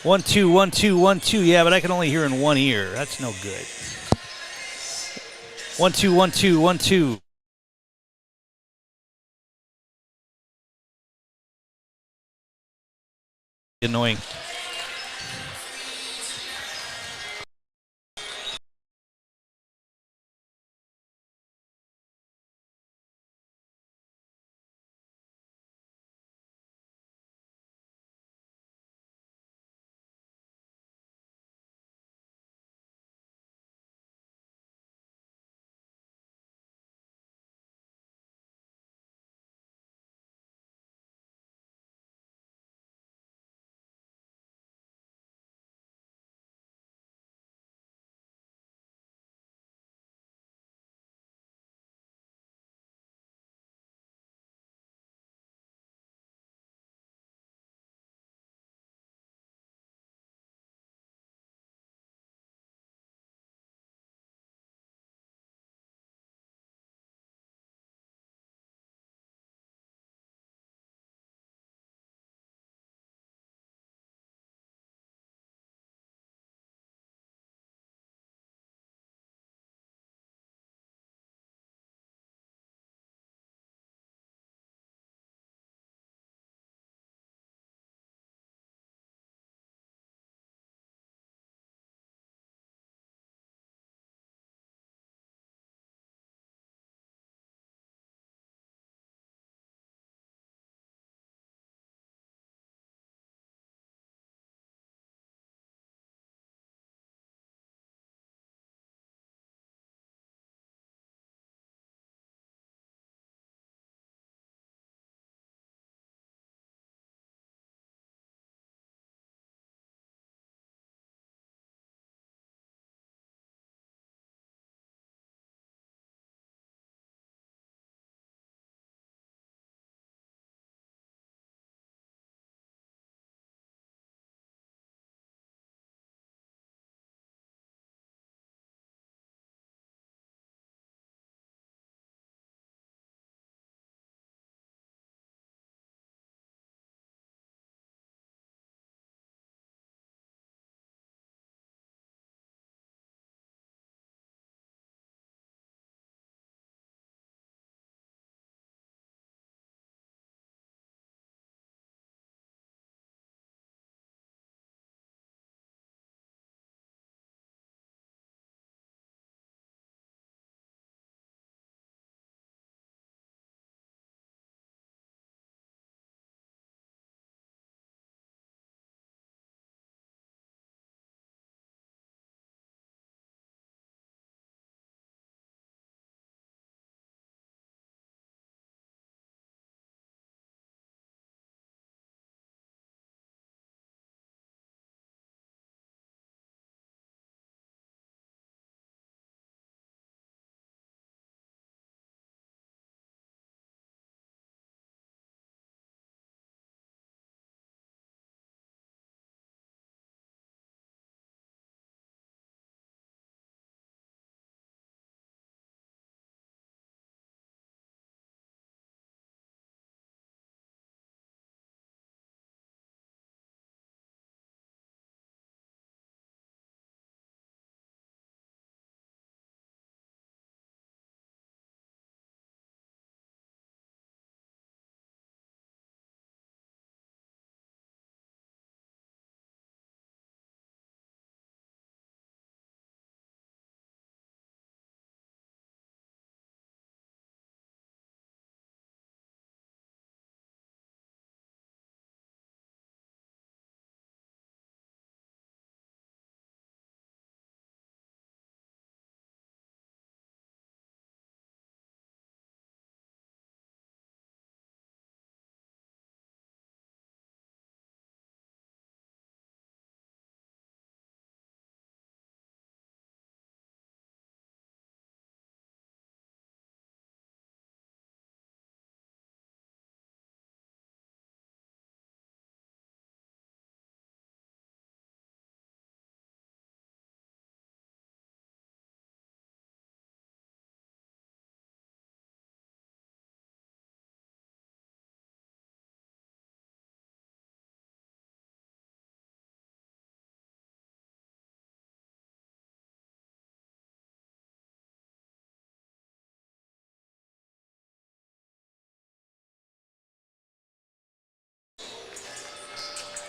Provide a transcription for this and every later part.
1 2 1 2 1 2. Yeah, but I can only hear in one ear. That's no good. 1 2 1 2 1 2. Annoying.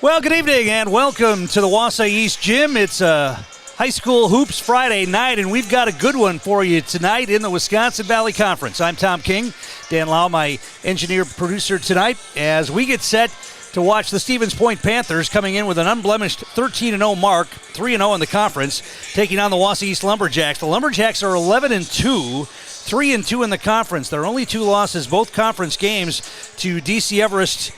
Well, good evening and welcome to the Wausau East Gym. It's High School Hoops Friday night, and we've got a good one for you tonight in the Wisconsin Valley Conference. I'm Tom King. Dan Lau, my engineer-producer tonight, as we get set to watch the Stevens Point Panthers coming in with an unblemished 13-0 mark, 3-0 in the conference, taking on the Wausau East Lumberjacks. The Lumberjacks are 11-2, 3-2 in the conference. Their only two losses, both conference games, to DC Everest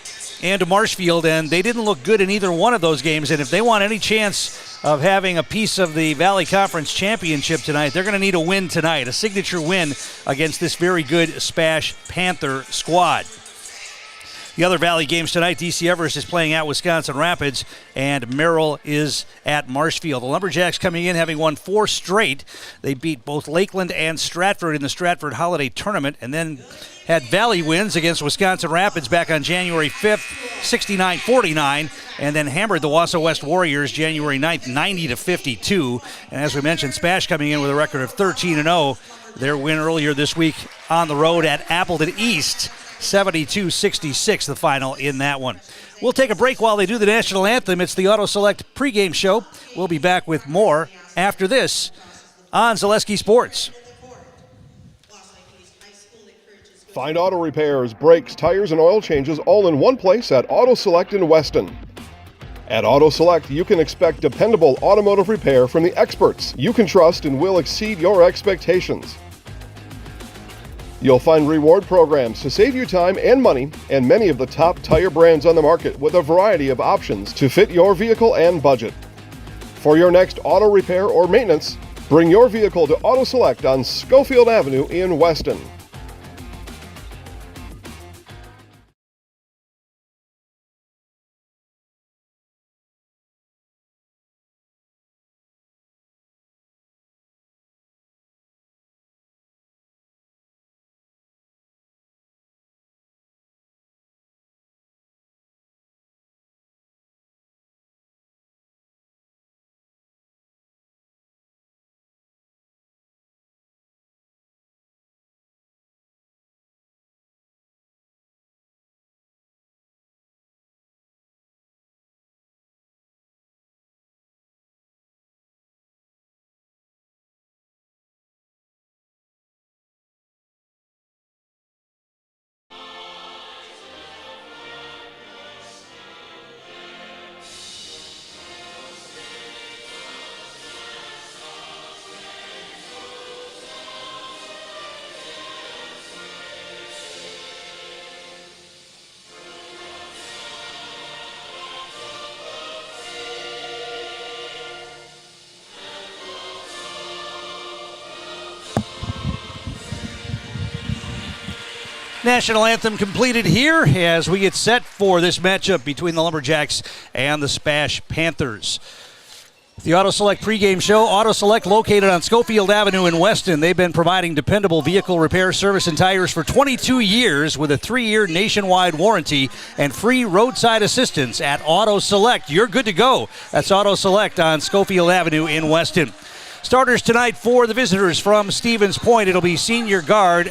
and to Marshfield, and they didn't look good in either one of those games. And if they want any chance of having a piece of the Valley Conference Championship tonight, they're going to need a win tonight, a signature win against this very good SPASH Panther squad. The other Valley games tonight, DC Everest is playing at Wisconsin Rapids, and Merrill is at Marshfield. The Lumberjacks coming in having won 4 straight. They beat both Lakeland and Stratford in the Stratford Holiday Tournament, and then had Valley wins against Wisconsin Rapids back on January 5th, 69-49, and then hammered the Wausau West Warriors January 9th, 90-52. And as we mentioned, SPASH coming in with a record of 13-0. Their win earlier this week on the road at Appleton East, 72-66, the final in that one. We'll take a break while they do the national anthem. It's the Auto Select pregame show. We'll be back with more after this on Zaleski Sports. Find auto repairs, brakes, tires, and oil changes all in one place at Auto Select in Weston. At Auto Select, you can expect dependable automotive repair from the experts you can trust and will exceed your expectations. You'll find reward programs to save you time and money, and many of the top tire brands on the market with a variety of options to fit your vehicle and budget. For your next auto repair or maintenance, bring your vehicle to Auto Select on Schofield Avenue in Weston. National anthem completed here as we get set for this matchup between the Lumberjacks and the SPASH Panthers. The Auto Select pregame show. Auto Select located on Schofield Avenue in Weston. They've been providing dependable vehicle repair, service, and tires for 22 years with a 3-year nationwide warranty and free roadside assistance at Auto Select. You're good to go. That's Auto Select on Schofield Avenue in Weston. Starters tonight for the visitors from Stevens Point. It'll be senior guard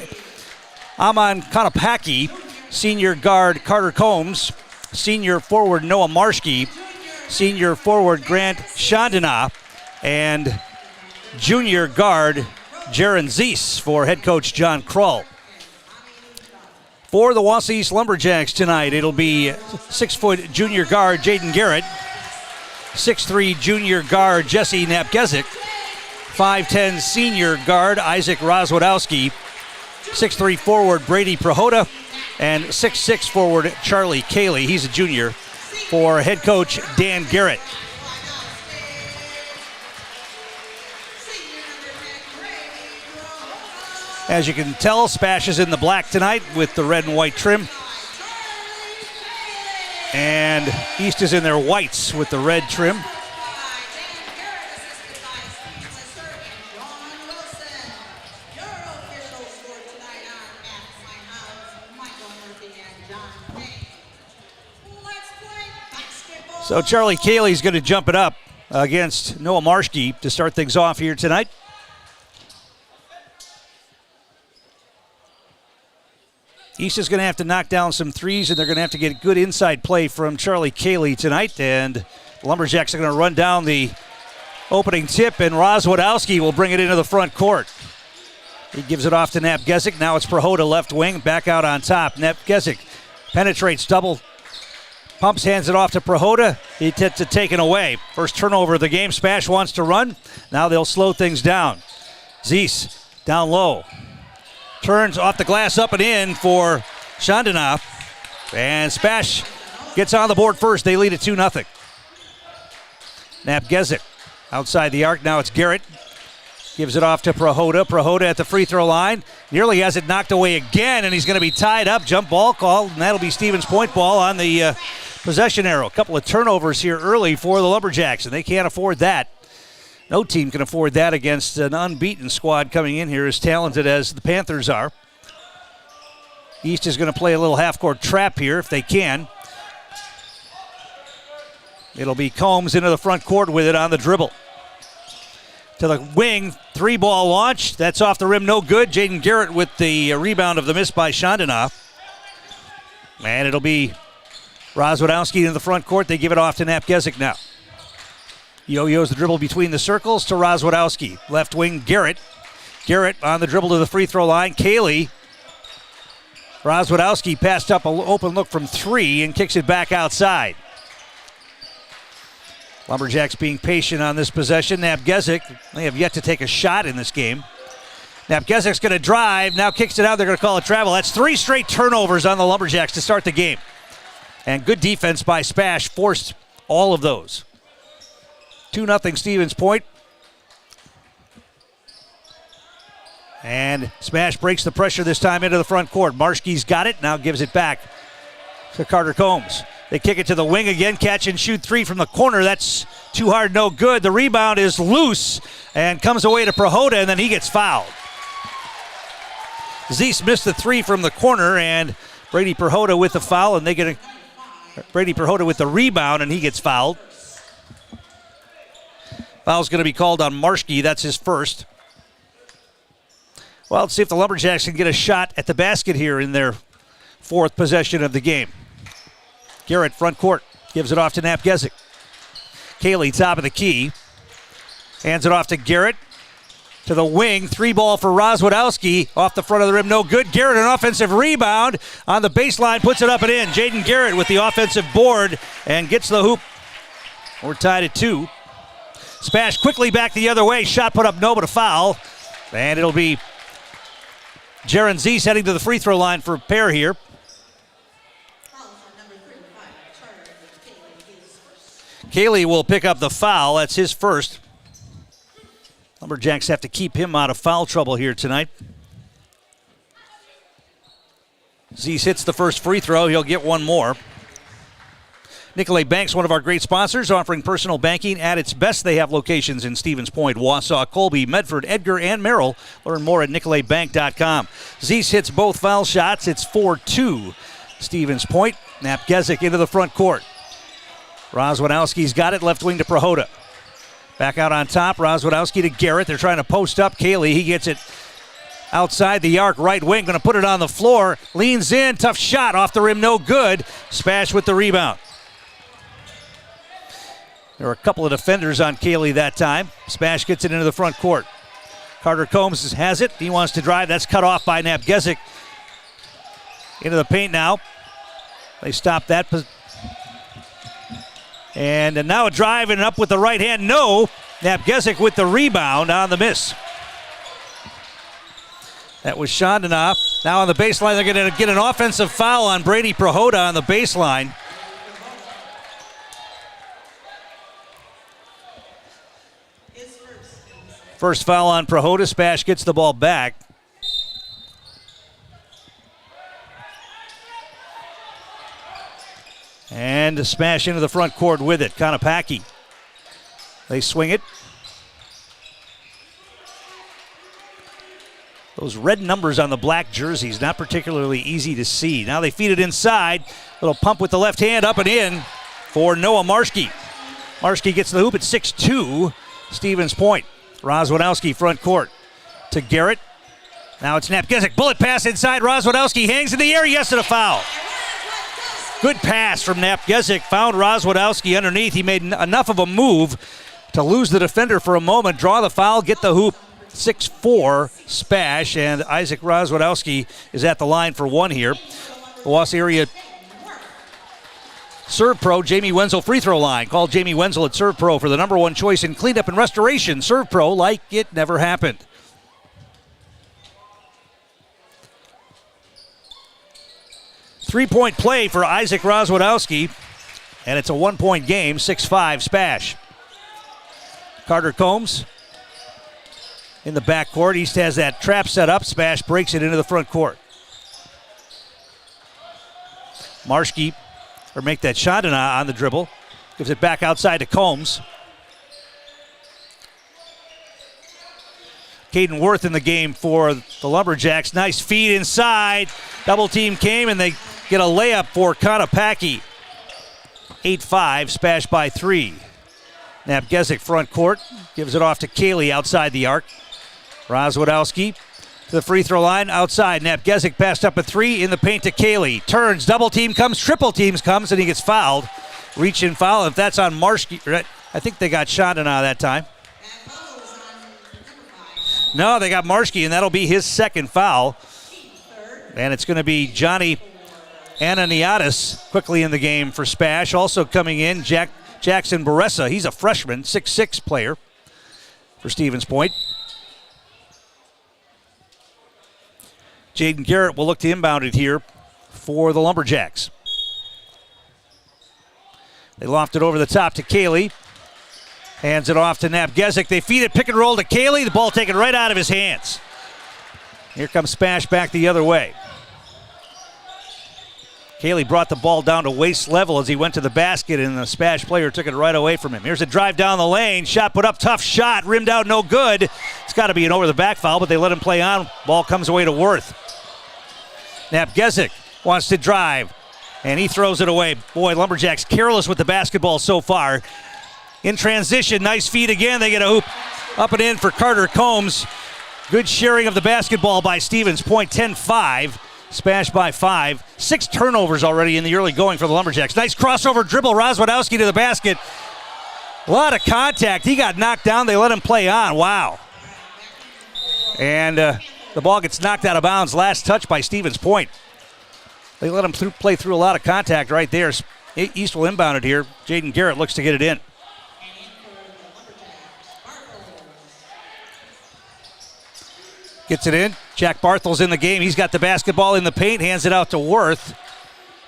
Aman Kanapaki, senior guard Carter Combs, senior forward Noah Marshke, senior forward Grant Chandana, and junior guard Jaron Zeese for head coach John Krull. For the Wausau East Lumberjacks tonight, it'll be 6-foot junior guard Jaden Garrett, 6'3 junior guard Jesse Napgezik, 5'10 senior guard Isaac Rozwadowski, 6'3 forward Brady Prohoda, and 6'6 forward Charlie Cayley. He's a junior for head coach Dan Garrett. As you can tell, SPASH is in the black tonight with the red and white trim. And East is in their whites with the red trim. So Charlie Cayley's going to jump it up against Noah Marshke to start things off here tonight. East is going to have to knock down some threes, and they're going to have to get good inside play from Charlie Cayley tonight. And the Lumberjacks are going to run down the opening tip, and Rozwadowski will bring it into the front court. He gives it off to Napgezik. Now it's Prohoda left wing, back out on top. Napgezik penetrates, double pumps, hands it off to Prohoda. He gets it taken away. First turnover of the game. SPASH wants to run. Now they'll slow things down. Zeese down low. Turns off the glass, up and in for Chandana. And SPASH gets on the board first. They lead at 2-0. Napgezik outside the arc. Now it's Garrett. Gives it off to Prohoda. Prohoda at the free throw line. Nearly has it knocked away again, and he's going to be tied up. Jump ball call, and that'll be Stevens' point ball on the possession arrow. A couple of turnovers here early for the Lumberjacks, and they can't afford that. No team can afford that against an unbeaten squad coming in here as talented as the Panthers are. East is going to play a little half-court trap here if they can. It'll be Combs into the front court with it on the dribble. To the wing, three-ball launch. That's off the rim, no good. Jaden Garrett with the rebound of the miss by Chandana. And it'll be Rozwadowski into the front court. They give it off to Napgezik now. Yo-yo's the dribble between the circles to Rozwadowski. Left wing, Garrett. Garrett on the dribble to the free throw line. Cayley. Rozwadowski passed up an open look from three and kicks it back outside. Lumberjacks being patient on this possession. Napgezik, they have yet to take a shot in this game. Napgezik's going to drive, now kicks it out. They're going to call it travel. That's 3 straight turnovers on the Lumberjacks to start the game. And good defense by SPASH forced all of those. 2-0 Stevens Point. And SPASH breaks the pressure this time into the front court. Marschke's got it, now gives it back to Carter Combs. They kick it to the wing again, catch and shoot three from the corner. That's too hard, no good. The rebound is loose and comes away to Prohoda, and then he gets fouled. Zeese missed the three from the corner, and Brady Prohoda with the foul, and they get Brady Prohoda with the rebound, and he gets fouled. Foul's going to be called on Marschke. That's his first. Well, let's see if the Lumberjacks can get a shot at the basket here in their fourth possession of the game. Garrett, front court, gives it off to Napgezik. Cayley, top of the key. Hands it off to Garrett. To the wing, three ball for Rozwadowski. Off the front of the rim, no good. Garrett, an offensive rebound on the baseline, puts it up and in. Jaden Garrett with the offensive board and gets the hoop. We're tied at 2. SPASH quickly back the other way. Shot put up, no, but a foul. And it'll be Jaron Zeese heading to the free throw line for a pair here. Cayley will pick up the foul. That's his first. Lumberjacks have to keep him out of foul trouble here tonight. Zeese hits the first free throw. He'll get one more. Nicolay Bank's one of our great sponsors, offering personal banking at its best. They have locations in Stevens Point, Wausau, Colby, Medford, Edgar, and Merrill. Learn more at nicolaybank.com. Zeese hits both foul shots. It's 4-2 Stevens Point. Napgezik into the front court. Rozwadowski's got it, left wing to Prohoda. Back out on top, Rozwadowski to Garrett. They're trying to post up Cayley. He gets it outside the arc, right wing, going to put it on the floor. Leans in, tough shot, off the rim, no good. SPASH with the rebound. There were a couple of defenders on Cayley that time. SPASH gets it into the front court. Carter Combs has it. He wants to drive. That's cut off by Napgezik. Into the paint now. They stop that. And now a drive and up with the right hand. No. Napgezik with the rebound on the miss. That was Chandana. Now on the baseline, they're going to get an offensive foul on Brady Prohoda on the baseline. First foul on Prohoda. SPASH gets the ball back. And a SPASH into the front court with it. Konopacki. They swing it. Those red numbers on the black jerseys, not particularly easy to see. Now they feed it inside. Little pump with the left hand, up and in for Noah Marschke. Marschke gets the hoop at 6-2, Stevens Point. Rozwadowski front court to Garrett. Now it's Napgezik. Bullet pass inside. Rozwadowski hangs in the air. Yes, and a foul. Good pass from Napgezik. Found Rozwadowski underneath. He made enough of a move to lose the defender for a moment, draw the foul, get the hoop. 6-4 SPASH, and Isaac Rozwadowski is at the line for one here. The Wausau area Serve Pro, Jamie Wenzel free throw line. Call Jamie Wenzel at Serve Pro for the number one choice in cleanup and restoration. Serve Pro like it never happened. Three-point play for Isaac Rozwadowski, and it's a one-point game, 6-5 SPASH. Carter Combs in the backcourt. East has that trap set up. SPASH breaks it into the front court. Marschke, or make that shot on the dribble. Gives it back outside to Combs. Caden Worth in the game for the Lumberjacks. Nice feed inside. Double team came and they get a layup for Konopacki. 8-5, SPASH by 3. Napgezik front court. Gives it off to Cayley outside the arc. Rozwadowski to the free throw line outside. Napgezik passed up a three in the paint to Cayley. Turns, double team comes, triple teams comes, and he gets fouled. Reach in foul. If that's on Marschke, I think they got Chandana that time. No, they got Marschke, and that'll be his second foul. And it's going to be Johnny Ananiadis quickly in the game for SPASH. Also coming in, Jackson Baressa. He's a freshman, 6'6" player for Stevens Point. Jaden Garrett will look to inbound it here for the Lumberjacks. They loft it over the top to Cayley. Hands it off to Napgezik. They feed it, pick and roll to Cayley. The ball taken right out of his hands. Here comes SPASH back the other way. Cayley brought the ball down to waist level as he went to the basket, and the SPASH player took it right away from him. Here's a drive down the lane. Shot put up, tough shot. Rimmed out, no good. It's got to be an over-the-back foul, but they let him play on. Ball comes away to Worth. Napgezik wants to drive, and he throws it away. Boy, Lumberjacks careless with the basketball so far. In transition, nice feed again. They get a hoop up and in for Carter Combs. Good sharing of the basketball by Stevens Point, 10-5. SPASH by 5. 6 turnovers already in the early going for the Lumberjacks. Nice crossover dribble. Rozwadowski to the basket. A lot of contact. He got knocked down. They let him play on. Wow. And the ball gets knocked out of bounds. Last touch by Stevens Point. They let him play through a lot of contact right there. East will inbound it here. Jaden Garrett looks to get it in. Gets it in. Jack Barthel's in the game. He's got the basketball in the paint. Hands it out to Worth.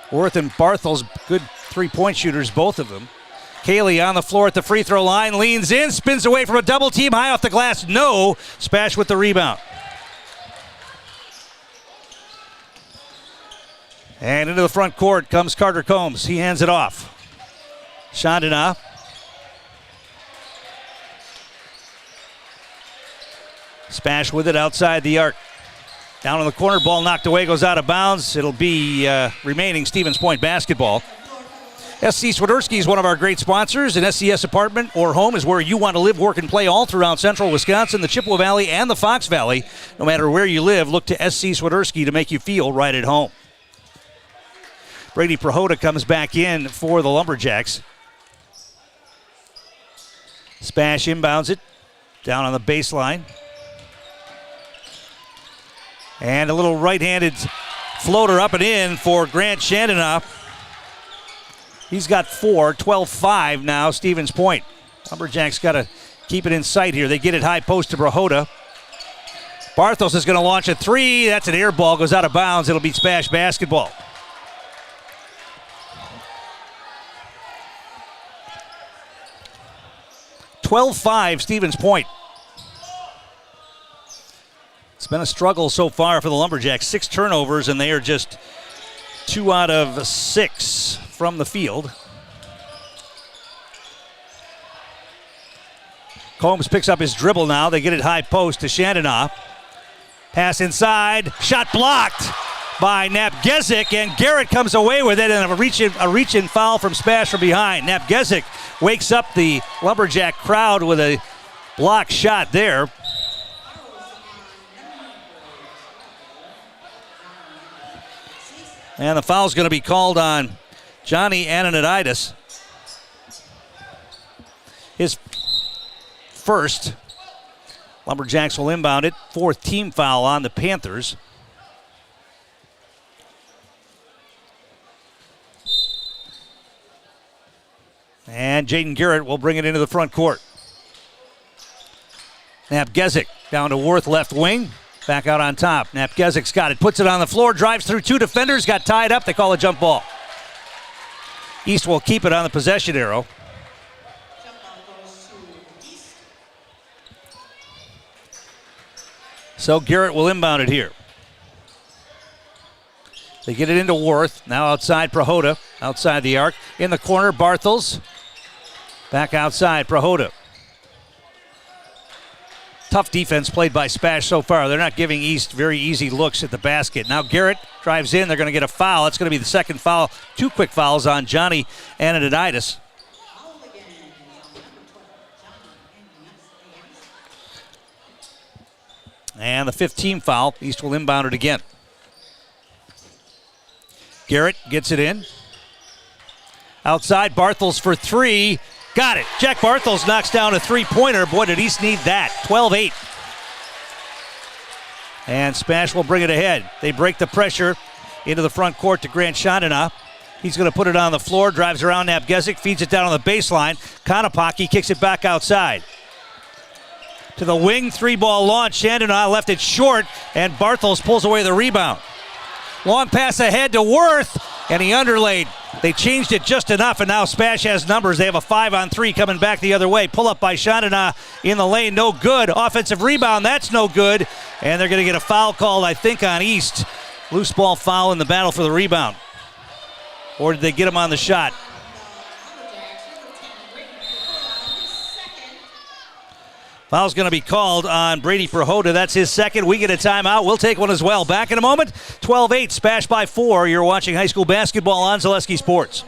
Worth and Barthel's good three-point shooters, both of them. Cayley on the floor at the free throw line. Leans in. Spins away from a double team. High off the glass. No. SPASH with the rebound. And into the front court comes Carter Combs. He hands it off. Chandana. SPASH with it outside the arc. Down in the corner, ball knocked away, goes out of bounds. It'll be remaining Stevens Point basketball. SC Swiderski is one of our great sponsors. An SCS apartment or home is where you want to live, work, and play all throughout central Wisconsin, the Chippewa Valley, and the Fox Valley. No matter where you live, look to SC Swiderski to make you feel right at home. Brady Prohoda comes back in for the Lumberjacks. SPASH inbounds it down on the baseline. And a little right-handed floater up and in for Grant Chandana. He's got 4, 12-5 now, Stevens Point. Lumberjacks got to keep it in sight here. They get it high post to Prohoda. Barthos is going to launch a three. That's an air ball, goes out of bounds. It'll be SPASH basketball. (12-5) Stevens Point. It's been a struggle so far for the Lumberjacks. 6 turnovers, and they are just 2 out of 6 from the field. Combs picks up his dribble now. They get it high post to Chandana. Pass inside. Shot blocked by Napgezik, and Garrett comes away with it, and a reach-in foul from SPASH from behind. Napgezik wakes up the Lumberjack crowd with a block shot there. And the foul's going to be called on Johnny Ananididis. His first. Lumberjacks will inbound it. Fourth team foul on the Panthers. And Jaden Garrett will bring it into the front court. Napgezik down to Worth, left wing. Back out on top. Napgezik's got it. Puts it on the floor. Drives through two defenders. Got tied up. They call a jump ball. East will keep it on the possession arrow. So Garrett will inbound it here. They get it into Worth. Now outside Prohoda. Outside the arc. In the corner, Bartels. Back outside, Prohoda. Tough defense played by SPASH so far. They're not giving East very easy looks at the basket. Now Garrett drives in. They're going to get a foul. It's going to be the second foul. Two quick fouls on Johnny Ananididis. And the 15th foul. East will inbound it again. Garrett gets it in. Outside, Bartels for three. Got it. Jack Bartels knocks down a three-pointer. Boy, did East need that. 12-8. And SPASH will bring it ahead. They break the pressure into the front court to Grant Chandana. He's going to put it on the floor, drives around Napgezik, feeds it down on the baseline. Konopaki kicks it back outside. To the wing, three-ball launch. Chandana left it short, and Bartels pulls away the rebound. Long pass ahead to Worth, and he underlaid. They changed it just enough, and now SPASH has numbers. They have a 5-on-3 coming back the other way. Pull up by Chandana in the lane, no good. Offensive rebound, that's no good. And they're going to get a foul called, I think, on East. Loose ball foul in the battle for the rebound. Or did they get him on the shot? Foul's going to be called on Brady Prohoda. That's his second. We get a timeout. We'll take one as well. Back in a moment. 12-8, SPASH by 4. You're watching high school basketball on Zaleski Sports.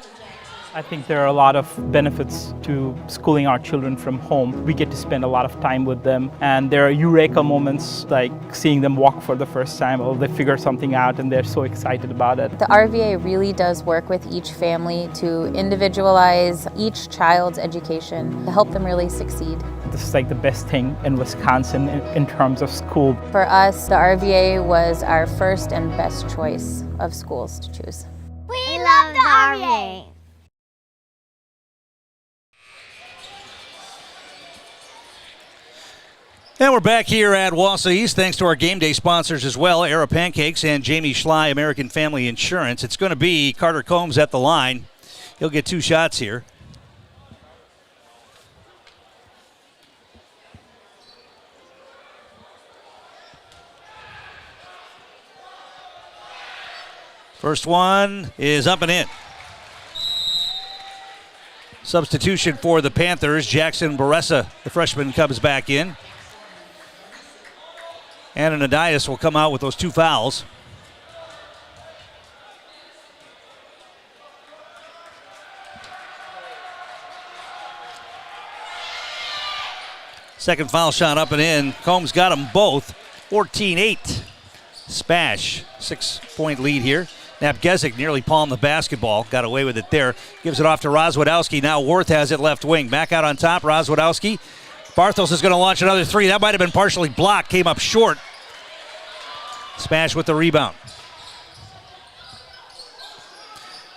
I think there are a lot of benefits to schooling our children from home. We get to spend a lot of time with them, and there are eureka moments like seeing them walk for the first time, or they figure something out and they're so excited about it. The RVA really does work with each family to individualize each child's education to help them really succeed. This is like the best thing in Wisconsin in terms of school. For us, the RVA was our first and best choice of schools to choose. We love the RVA. And we're back here at Wausau East, thanks to our game day sponsors as well, Era Pancakes and Jamie Schley, American Family Insurance. It's going to be Carter Combs at the line. He'll get two shots here. First one is up and in. Substitution for the Panthers. Jackson Baressa, the freshman, comes back in. Ananididis will come out with those two fouls. Second foul shot up and in. Combs got them both. 14-8. SPASH, 6-point lead here. Napgezik nearly palmed the basketball. Got away with it there. Gives it off to Rozwadowski. Now Worth has it left wing. Back out on top, Rozwadowski. Bartels is going to launch another three. That might have been partially blocked. Came up short. SPASH with the rebound.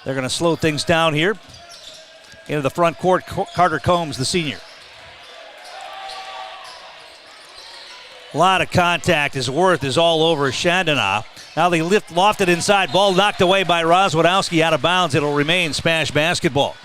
They're going to slow things down here. Into the front court, Carter Combs, the senior. A lot of contact as Worth is all over Chandana. Now they lofted inside. Ball knocked away by Rozwadowski out of bounds. It'll remain SPASH basketball.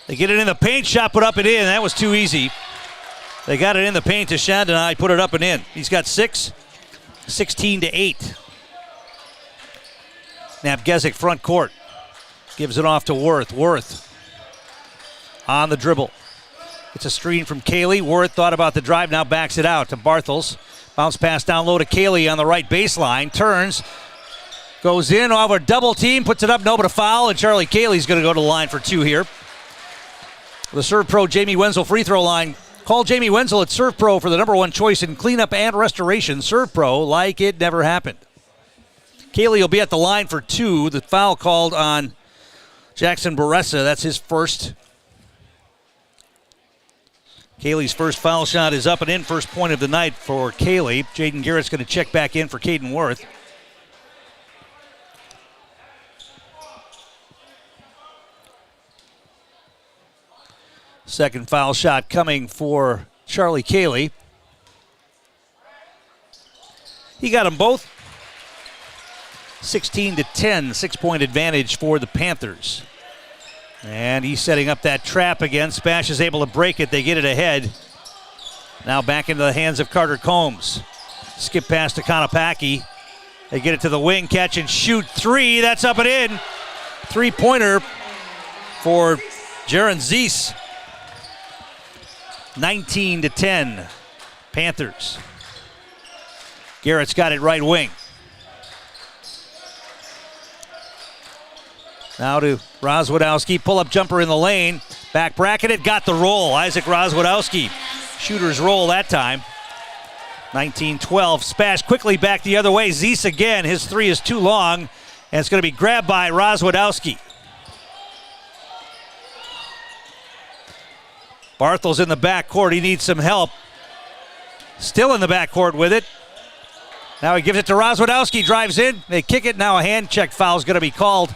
They get it in the paint, shot put up and in. That was too easy. They got it in the paint to Chandana, put it up and in. He's got 6, 16-8. Napgezik front court. Gives it off to Worth. Worth on the dribble. It's a screen from Cayley. Worth thought about the drive, now backs it out to Bartels. Bounce pass down low to Cayley on the right baseline. Turns. Goes in over double team, puts it up, no, but a foul, and Charlie Cayley's going to go to the line for 2 here. The Serve Pro Jamie Wenzel free throw line. Call Jamie Wenzel at Serve Pro for the #1 choice in cleanup and restoration. Serve Pro like it never happened. Cayley will be at the line for 2. The foul called on Jackson Baressa. That's his first. Cayley's first foul shot is up and in. First point of the night for Cayley. Jaden Garrett's going to check back in for Caden Worth. Second foul shot coming for Charlie Cayley. He got them both. 16-10, 6-point advantage for the Panthers. And he's setting up that trap again. Spash is able to break it. They get it ahead. Now back into the hands of Carter Combs. Skip pass to Konopacki. They get it to the wing, catch and shoot 3. That's up and in. 3-pointer for Jaron Zeese. 19-10, Panthers. Garrett's got it right wing. Now to Rozwadowski, pull-up jumper in the lane. Back bracketed, got the roll. Isaac Rozwadowski, shooter's roll that time. 19-12, Spash quickly back the other way. Zeese again, his 3 is too long, and it's going to be grabbed by Rozwadowski. Barthel's in the backcourt. He needs some help. Still in the backcourt with it. Now he gives it to Rozwadowski. Drives in. They kick it. Now a hand check foul is going to be called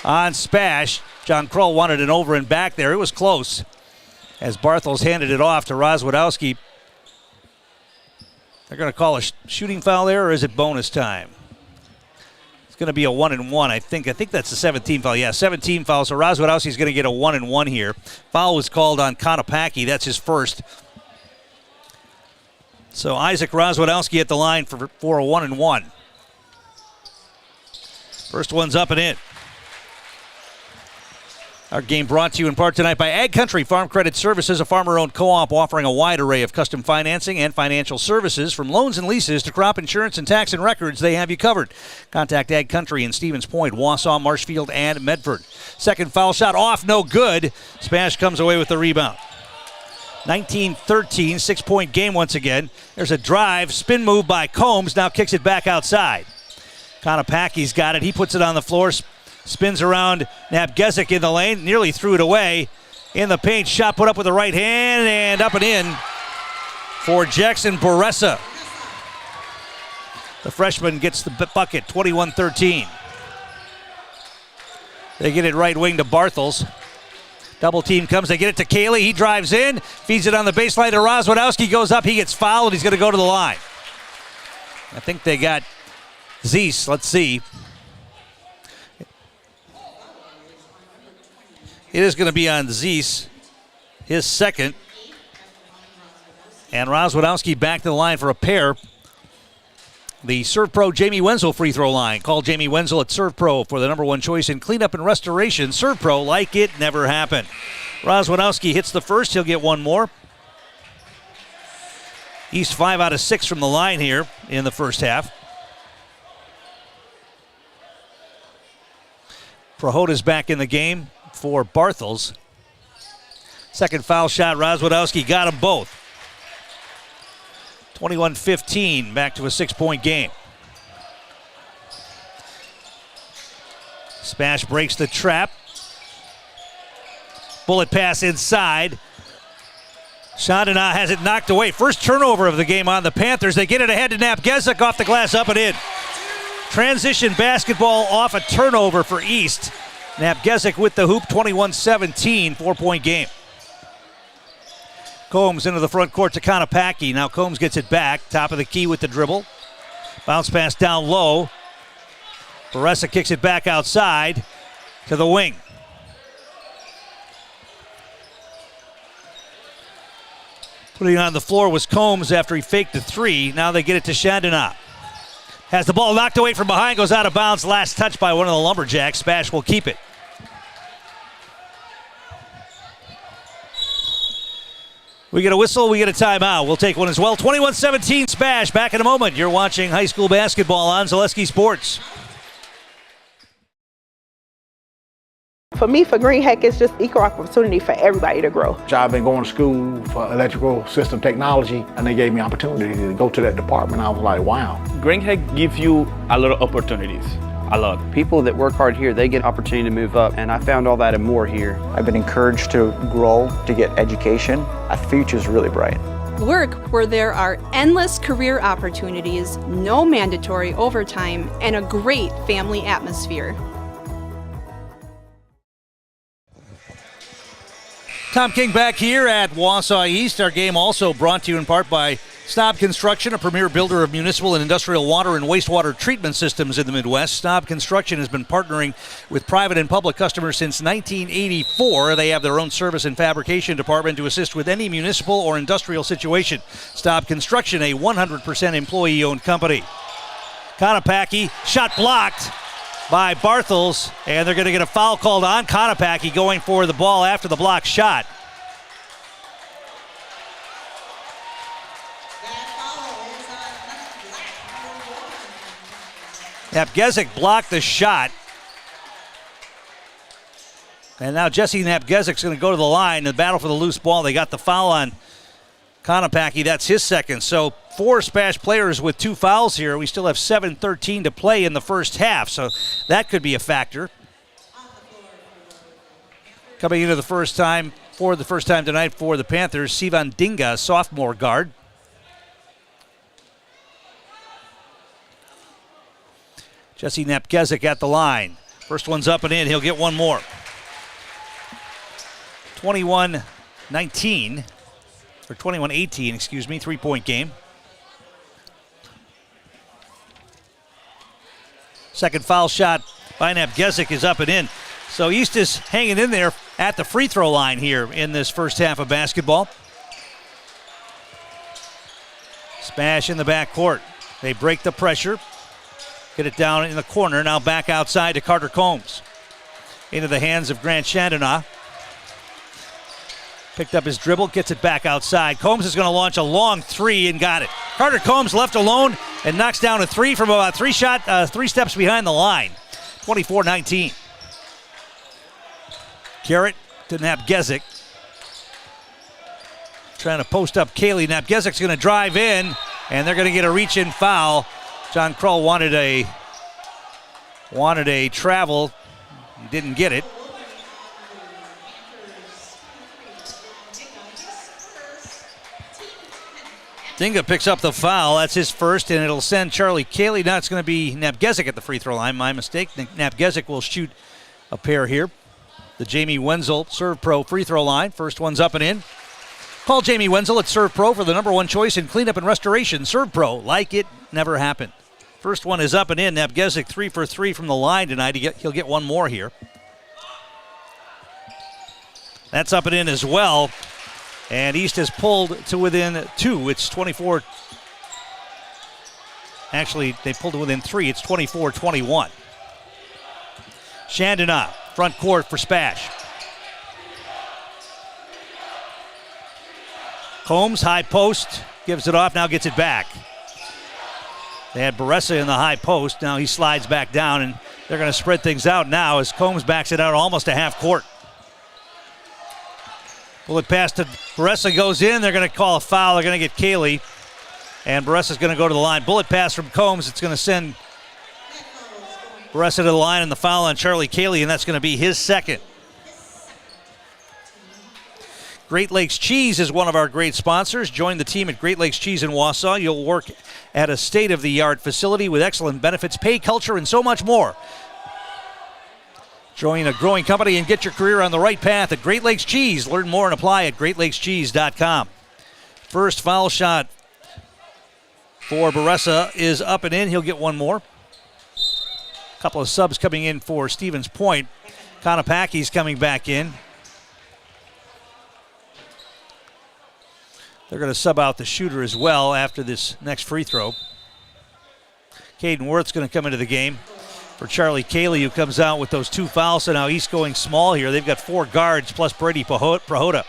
on Spash. John Kroll wanted an over and back there. It was close as Barthel's handed it off to Rozwadowski. They're going to call a shooting foul there, or is it bonus time? It's going to be a 1-and-1, I think. I think that's the 17 foul. Yeah, 17 foul. So Rozwadowski's going to get a 1-and-1 here. Foul was called on Konopacki. That's his first. So Isaac Rozwadowski at the line for a 1-and-1. First one's up and in. Our game brought to you in part tonight by Ag Country Farm Credit Services, a farmer-owned co-op offering a wide array of custom financing and financial services. From loans and leases to crop insurance and tax and records, they have you covered. Contact Ag Country in Stevens Point, Wausau, Marshfield, and Medford. Second foul shot off, no good. Spash comes away with the rebound. 19-13, 6-point game once again. There's a drive, spin move by Combs, now kicks it back outside. Konopacki's got it. He puts it on the floor. Spins around Nabgezik in the lane, nearly threw it away. In the paint, shot put up with the right hand and up and in for Jackson Baressa. The freshman gets the bucket, 21-13. They get it right wing to Bartels. Double team comes, they get it to Cayley. He drives in, feeds it on the baseline to Rozwadowski, goes up, he gets fouled, he's going to go to the line. I think they got Zeese, let's see. It is going to be on Zeese, his second. And Rozwadowski back to the line for a pair. The Serve Pro Jamie Wenzel free throw line. Call Jamie Wenzel at Serve Pro for the #1 choice in cleanup and restoration. Serve Pro like it never happened. Rozwadowski hits the first. He'll get one more. East 5 out of 6 from the line here in the first half. Prohoda's back in the game for Bartels. Second foul shot, Rozwadowski got them both. 21-15, back to a 6-point game. Spash breaks the trap. Bullet pass inside. Chandana has it knocked away. First turnover of the game on the Panthers. They get it ahead to Nabgezik, off the glass, up and in. Transition basketball off a turnover for East. Nabgezik with the hoop, 21-17, 4-point game. Combs into the front court to Konopacki. Now Combs gets it back, top of the key with the dribble. Bounce pass down low. Baressa kicks it back outside to the wing. Putting it on the floor was Combs after he faked the 3. Now they get it to Chandana. Has the ball knocked away from behind, goes out of bounds. Last touch by one of the Lumberjacks. Spash will keep it. We get a whistle, we get a timeout. We'll take one as well. 21-17 Spash. Back in a moment. You're watching high school basketball on Zaleski Sports. For me, for Green Heck, it's just equal opportunity for everybody to grow. I've been going to school for electrical system technology, and they gave me opportunity to go to that department. I was like, wow. Green Heck gives you a lot of opportunities. A lot. People that work hard here, they get opportunity to move up, and I found all that and more here. I've been encouraged to grow, to get education. The future's really bright. Work where there are endless career opportunities, no mandatory overtime, and a great family atmosphere. Tom King back here at Wausau East. Our game also brought to you in part by Staub Construction, a premier builder of municipal and industrial water and wastewater treatment systems in the Midwest. Staub Construction has been partnering with private and public customers since 1984. They have their own service and fabrication department to assist with any municipal or industrial situation. Staub Construction, a 100% employee-owned company. Konopacki, shot blocked by Barthels, and they're going to get a foul called on Konopacki going for the ball after the block shot. Napgezik blocked the shot. And now Jesse Napgezik's going to go to the line. The battle for the loose ball. They got the foul on Konopacki. That's his second. So 4 SPASH players with 2 fouls here. We still have 7:13 to play in the first half, so that could be a factor. Coming into the first time tonight for the Panthers, Sivan Dinga, sophomore guard. Jesse Napgezik at the line. First one's up and in. He'll get one more. 21-19. Or 21-18, excuse me, 3-point game. Second foul shot by Napgezik is up and in. So East is hanging in there at the free throw line here in this first half of basketball. SPASH in the backcourt. They break the pressure. Get it down in the corner. Now back outside to Carter Combs. Into the hands of Grant Chandonah. Picked up his dribble, gets it back outside. Combs is going to launch a long 3 and got it. Carter Combs left alone and knocks down a 3 from about 3 steps behind the line. 24-19. Garrett to Napgezik. Trying to post up Kaylee. Napgezik's going to drive in, and they're going to get a reach-in foul. John Krull wanted a travel. He didn't get it. Dinga picks up the foul. That's his first, and it'll send Charlie Cayley. Now it's going to be Napgezik at the free throw line. My mistake. Napgezik will shoot a pair here. The Jamie Wenzel Serve Pro free throw line. First one's up and in. Call Jamie Wenzel at Serve Pro for the #1 choice in cleanup and restoration. Serve Pro, like it never happened. First one is up and in. Napgezik 3 for 3 from the line tonight. He'll get one more here. That's up and in as well. And East has pulled to within 2. It's 24. Actually, they pulled to within 3. It's 24-21. Chandonah, front court for SPASH. Combs, high post, gives it off, now gets it back. They had Baressa in the high post. Now he slides back down, and they're going to spread things out now as Combs backs it out almost to half court. Bullet pass to Baressa goes in. They're going to call a foul. They're going to get Cayley. And Baressa's going to go to the line. Bullet pass from Combs. It's going to send Baressa to the line, and the foul on Charlie Cayley, and that's going to be his second. Great Lakes Cheese is one of our great sponsors. Join the team at Great Lakes Cheese in Wausau. You'll work at a state-of-the-art facility with excellent benefits, pay culture, and so much more. Join a growing company and get your career on the right path at Great Lakes Cheese. Learn more and apply at greatlakescheese.com. First foul shot for Baressa is up and in. He'll get one more. A couple of subs coming in for Stevens Point. Konopacki's coming back in. They're going to sub out the shooter as well after this next free throw. Caden Worth's going to come into the game for Charlie Cayley, who comes out with those 2 fouls. So now East going small here. They've got 4 guards plus Brady Prohoda.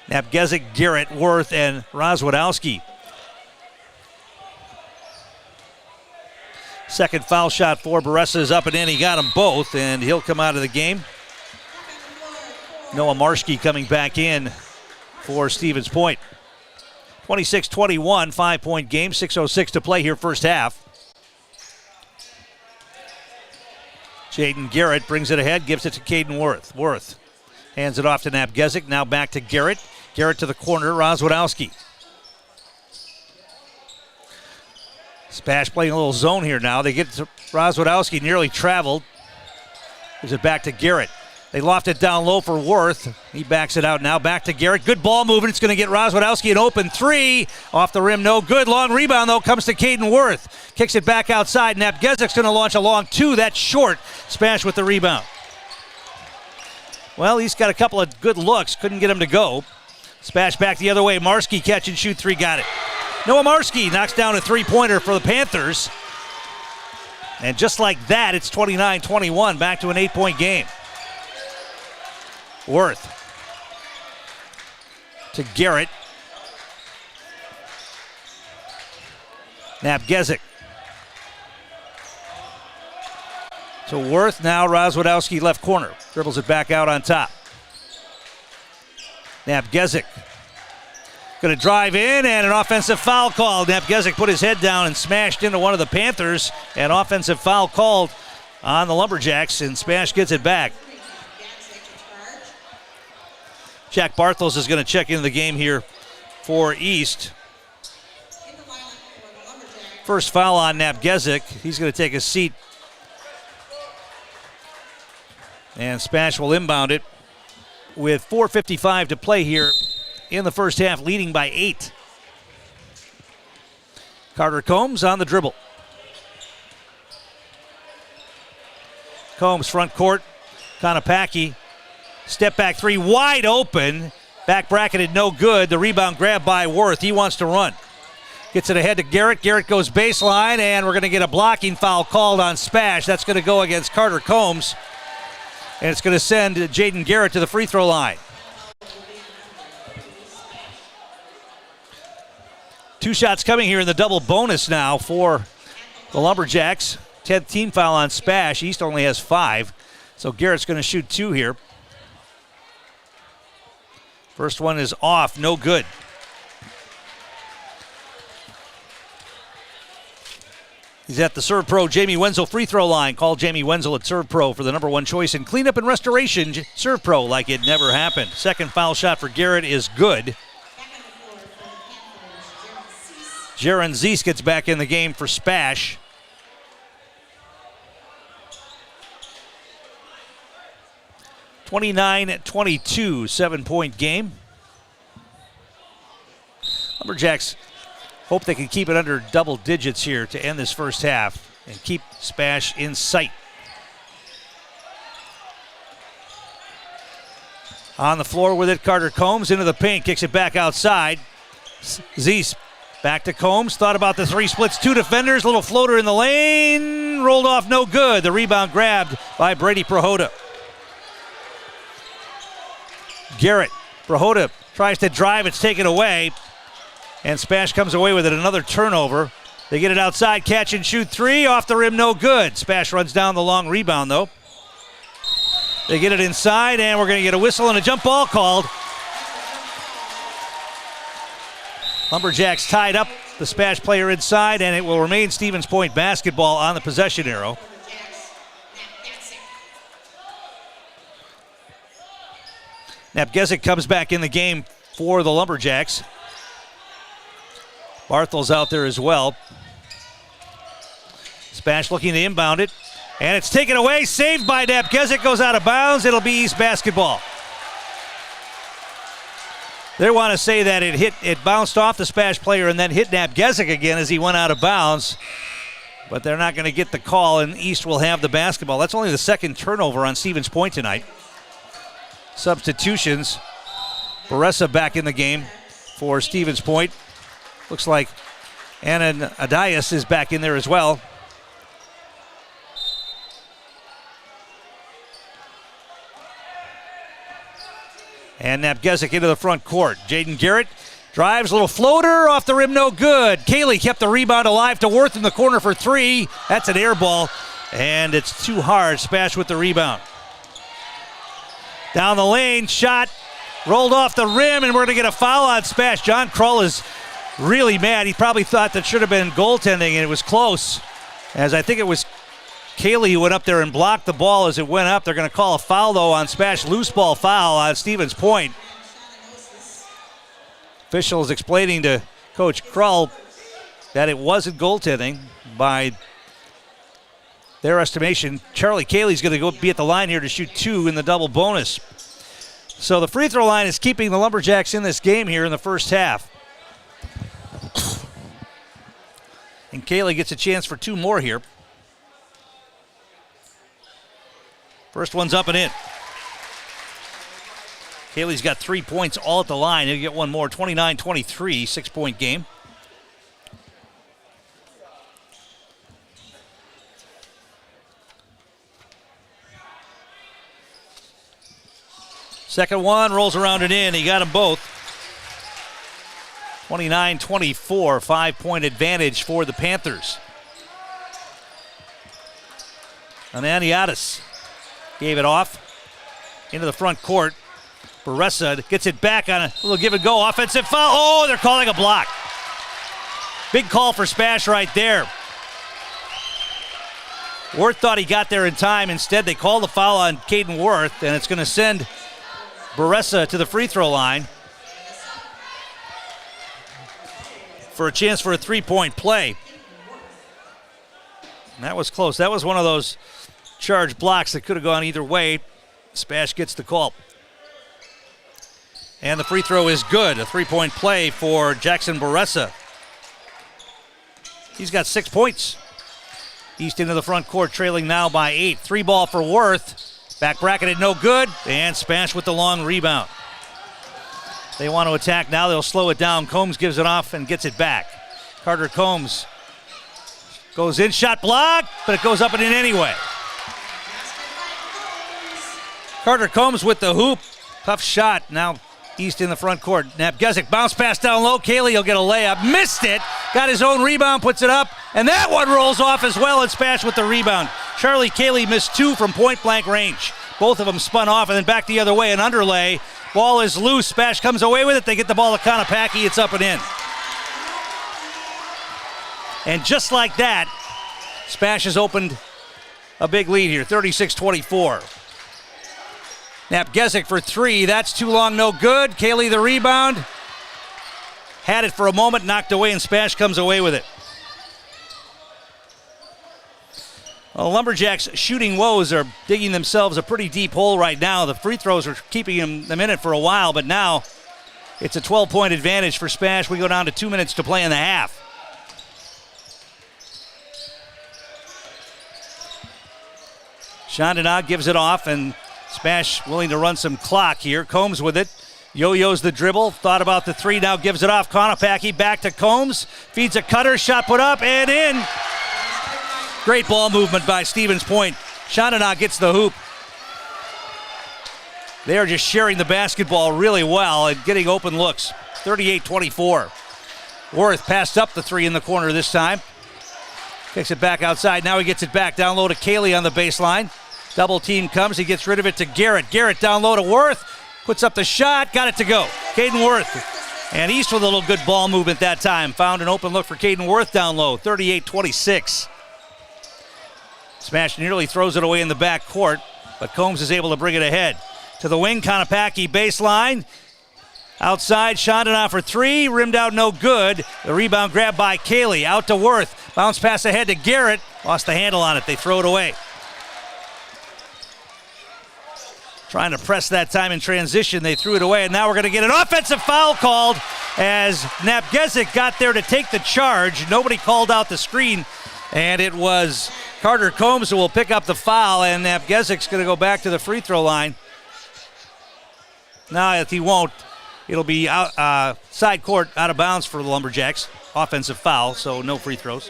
Napgezik, Garrett, Worth, and Rozwadowski. Second foul shot for Baressa is up and in. He got them both, and he'll come out of the game. Noah Marshke coming back in for Stevens Point. 26-21, 5-point game, 6:06 to play here first half. Jaden Garrett brings it ahead, gives it to Caden Worth. Worth hands it off to Napgezik, now back to Garrett. Garrett to the corner, Rozwadowski. SPASH playing a little zone here now. They get to Rozwadowski, nearly traveled. Gives it back to Garrett. They loft it down low for Worth. He backs it out now. Back to Garrett. Good ball movement. It's going to get Rozwadowski an open three. Off the rim, no good. Long rebound, though, comes to Caden Worth. Kicks it back outside. Napgezik's going to launch a long two. That's short. SPASH with the rebound. Well, he's got a couple of good looks. Couldn't get him to go. SPASH back the other way. Marshke catch and shoot three. Got it. Noah Marshke knocks down a three-pointer for the Panthers. And just like that, it's 29-21. Back to an 8-point game. Worth to Garrett. Napgezik to Worth. Now Rozwadowski left corner. Dribbles it back out on top. Napgezik going to drive in, and an offensive foul called. Napgezik put his head down and smashed into one of the Panthers. An offensive foul called on the Lumberjacks, and SPASH gets it back. Jack Barthels is going to check into the game here for East. First foul on Napgezik. He's going to take a seat. And SPASH will inbound it with 4:55 to play here in the first half, leading by 8. Carter Combs on the dribble. Combs front court. Konopacki. Step back three, wide open. Back bracketed, no good. The rebound grabbed by Worth. He wants to run. Gets it ahead to Garrett. Garrett goes baseline, and we're going to get a blocking foul called on SPASH. That's going to go against Carter Combs. And it's going to send Jaden Garrett to the free throw line. 2 shots coming here in the double bonus now for the Lumberjacks. 10th team foul on SPASH. East only has 5. So Garrett's going to shoot 2 here. First one is off, no good. He's at the Serve Pro Jamie Wenzel free throw line. Call Jamie Wenzel at Serve Pro for the number 1 choice in cleanup and restoration. Serve Pro like it never happened. Second foul shot for Garrett is good. Jaron Zeese gets back in the game for SPASH. (29-22), 7-point game. Lumberjacks hope they can keep it under double digits here to end this first half and keep SPASH in sight. On the floor with it, Carter Combs into the paint, kicks it back outside. Zeese back to Combs, thought about the three, splits 2 defenders, little floater in the lane, rolled off, no good. The rebound grabbed by Brady Prohoda. Garrett, Prohoda tries to drive, it's taken away, and SPASH comes away with it, another turnover. They get it outside, catch and shoot 3, off the rim, no good. SPASH runs down the long rebound though. They get it inside, and we're going to get a whistle and a jump ball called. Lumberjacks tied up the SPASH player inside, and it will remain Stevens Point basketball on the possession arrow. Napgezik comes back in the game for the Lumberjacks. Barthel's out there as well. SPASH looking to inbound it. And it's taken away, saved by Napgezik, goes out of bounds. It'll be East basketball. They want to say that it bounced off the SPASH player and then hit Napgezik again as he went out of bounds. But they're not going to get the call, and East will have the basketball. That's only the second turnover on Stevens Point tonight. Substitutions. Baressa back in the game for Stevens Point. Looks like Anna Adias is back in there as well. And Napgezik into the front court. Jaden Garrett drives, little floater, off the rim, no good. Cayley kept the rebound alive to Worth in the corner for 3. That's an air ball, and it's too hard. SPASH with the rebound. Down the lane, shot, rolled off the rim, and we're going to get a foul on Spash. John Krull is really mad. He probably thought that should have been goaltending, and it was close. As I think it was Kaylee who went up there and blocked the ball as it went up. They're going to call a foul, though, on Spash. Loose ball foul on Stevens Point. Officials explaining to Coach Krull that it wasn't goaltending. By their estimation, Charlie Kaylee's going to go be at the line here to shoot 2 in the double bonus. So the free throw line is keeping the Lumberjacks in this game here in the first half. And Kaylee gets a chance for 2 more here. First one's up and in. Kaylee's got 3 points all at the line. He'll get one more, 29-23, 6-point game. Second one, rolls around and in. He got them both. 29-24, 5-point advantage for the Panthers. Ananiadis gave it off into the front court. Baressa gets it back on a little give and go. Offensive foul. Oh, they're calling a block. Big call for Spash right there. Worth thought he got there in time. Instead, they call the foul on Caden Worth, and it's going to send Baressa to the free throw line for a chance for a 3-point play. And that was close. That was one of those charge blocks that could have gone either way. Spash gets the call. And the free throw is good. A 3-point play for Jackson Baressa. He's got 6 points. East into the front court, trailing now by 8. 3-ball for Worth. Back bracketed, no good. And Spash with the long rebound. They want to attack now. They'll slow it down. Combs gives it off and gets it back. Carter Combs goes in, shot blocked, but it goes up and in anyway. Carter Combs with the hoop. Tough shot. Now East in the front court. Napgezik bounce pass down low. Kaylee will get a layup. Missed it. Got his own rebound, puts it up. And that one rolls off as well, and Spash with the rebound. Charlie Kaylee missed 2 from point-blank range. Both of them spun off and then back the other way. An underlay. Ball is loose. Spash comes away with it. They get the ball to Konopacki. It's up and in. And just like that, Spash has opened a big lead here, 36-24. Napgezik for 3. That's too long, no good. Kaylee the rebound. Had it for a moment, knocked away, and Spash comes away with it. Well, Lumberjacks shooting woes are digging themselves a pretty deep hole right now. The free throws are keeping them in it for a while, but now it's a 12-point advantage for Spash. We go down to 2 minutes to play in the half. Chandonagh gives it off, and Spash willing to run some clock here. Combs with it. Yo-yo's the dribble. Thought about the 3, now gives it off. Konopacki back to Combs. Feeds a cutter, shot put up and in. Great ball movement by Stevens Point. Chandonagh gets the hoop. They are just sharing the basketball really well and getting open looks. 38-24. Worth passed up the 3 in the corner this time. Kicks it back outside. Now he gets it back down low to Kaylee on the baseline. Double team comes. He gets rid of it to Garrett. Garrett down low to Worth. Puts up the shot. Got it to go. Caden Worth. And East with a little good ball movement that time. Found an open look for Caden Worth down low. 38-26. Smash nearly throws it away in the back court, but Combs is able to bring it ahead. To the wing, Konopacki baseline. Outside, Chandonagh for 3. Rimmed out, no good. The rebound grabbed by Kaylee. Out to Worth. Bounce pass ahead to Garrett. Lost the handle on it. They throw it away. Trying to press that time in transition. They threw it away, and now we're going to get an offensive foul called as Napgezik got there to take the charge. Nobody called out the screen, and it was Carter Combs who will pick up the foul, and Napgezik's going to go back to the free throw line. Now, if he won't, it'll be out, side court out of bounds for the Lumberjacks. Offensive foul, so no free throws.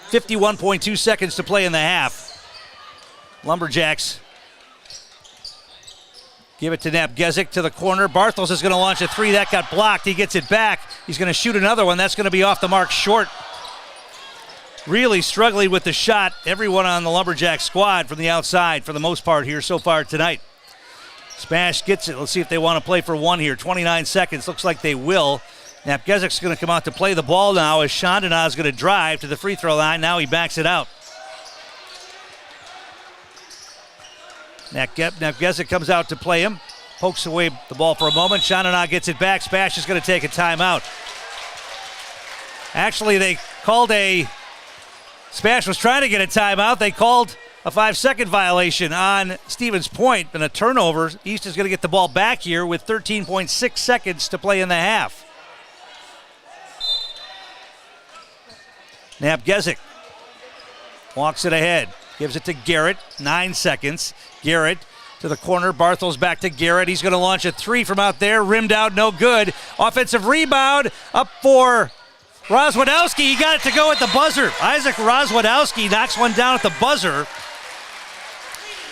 51.2 seconds to play in the half. Lumberjacks give it to Napgezik to the corner. Barthels is going to launch a 3. That got blocked. He gets it back. He's going to shoot another one. That's going to be off the mark short. really struggling with the shot. Everyone on the Lumberjack squad from the outside for the most part here so far tonight. SPASH gets it. Let's see if they want to play for one here. 29 seconds. Looks like they will. Napgezik's going to come out to play the ball now as Chandana is going to drive to the free throw line. Now he backs it out. Napgezik comes out to play him. Pokes away the ball for a moment. Chandana gets it back. SPASH is going to take a timeout. Actually, they called SPASH was trying to get a timeout. They called a 5-second violation on Stevens Point and a turnover. East is going to get the ball back here with 13.6 seconds to play in the half. Napgezik walks it ahead. Gives it to Garrett. 9 seconds. Garrett to the corner. Barthel's back to Garrett. He's going to launch a three from out there. Rimmed out, no good. Offensive rebound up for Rozwadowski. He got it to go at the buzzer. Isaac Rozwadowski knocks one down at the buzzer.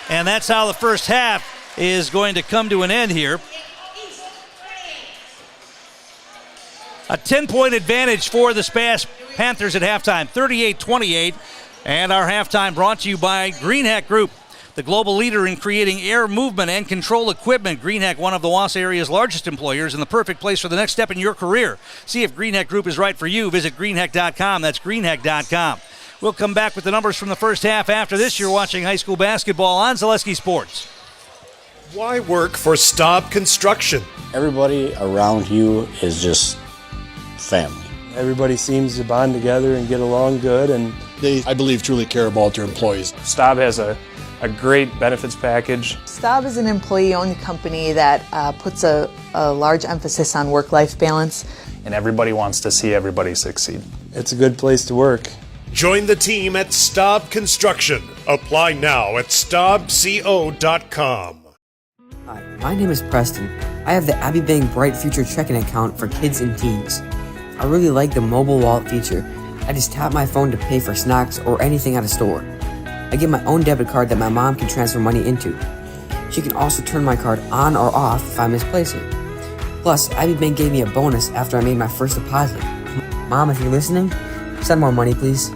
And that's how the first half is going to come to an end here. A 10-point advantage for the SPASH Panthers at halftime, 38-28. And our halftime brought to you by Greenhack Group, the global leader in creating air movement and control equipment. Greenhack, one of the Wausau area's largest employers, and the perfect place for the next step in your career. See if Greenhack Group is right for you. Visit greenhack.com. That's greenhack.com. We'll come back with the numbers from the first half after this. You're watching high school basketball on Zaleski Sports. Why work for Staub Construction? Everybody around you is just family. Everybody seems to bond together and get along good, and they, I believe, truly care about their employees. Staub has a great benefits package. Staub is an employee-owned company that puts a large emphasis on work-life balance. And everybody wants to see everybody succeed. It's a good place to work. Join the team at Staub Construction. Apply now at staubco.com. Hi, my name is Preston. I have the Abbey Bank Bright Future checking account for kids and teens. I really like the mobile wallet feature. I just tap my phone to pay for snacks or anything at a store. I get my own debit card that my mom can transfer money into. She can also turn my card on or off if I misplace it. Plus, Abbey Bank gave me a bonus after I made my first deposit. Mom, if you're listening, send more money, please.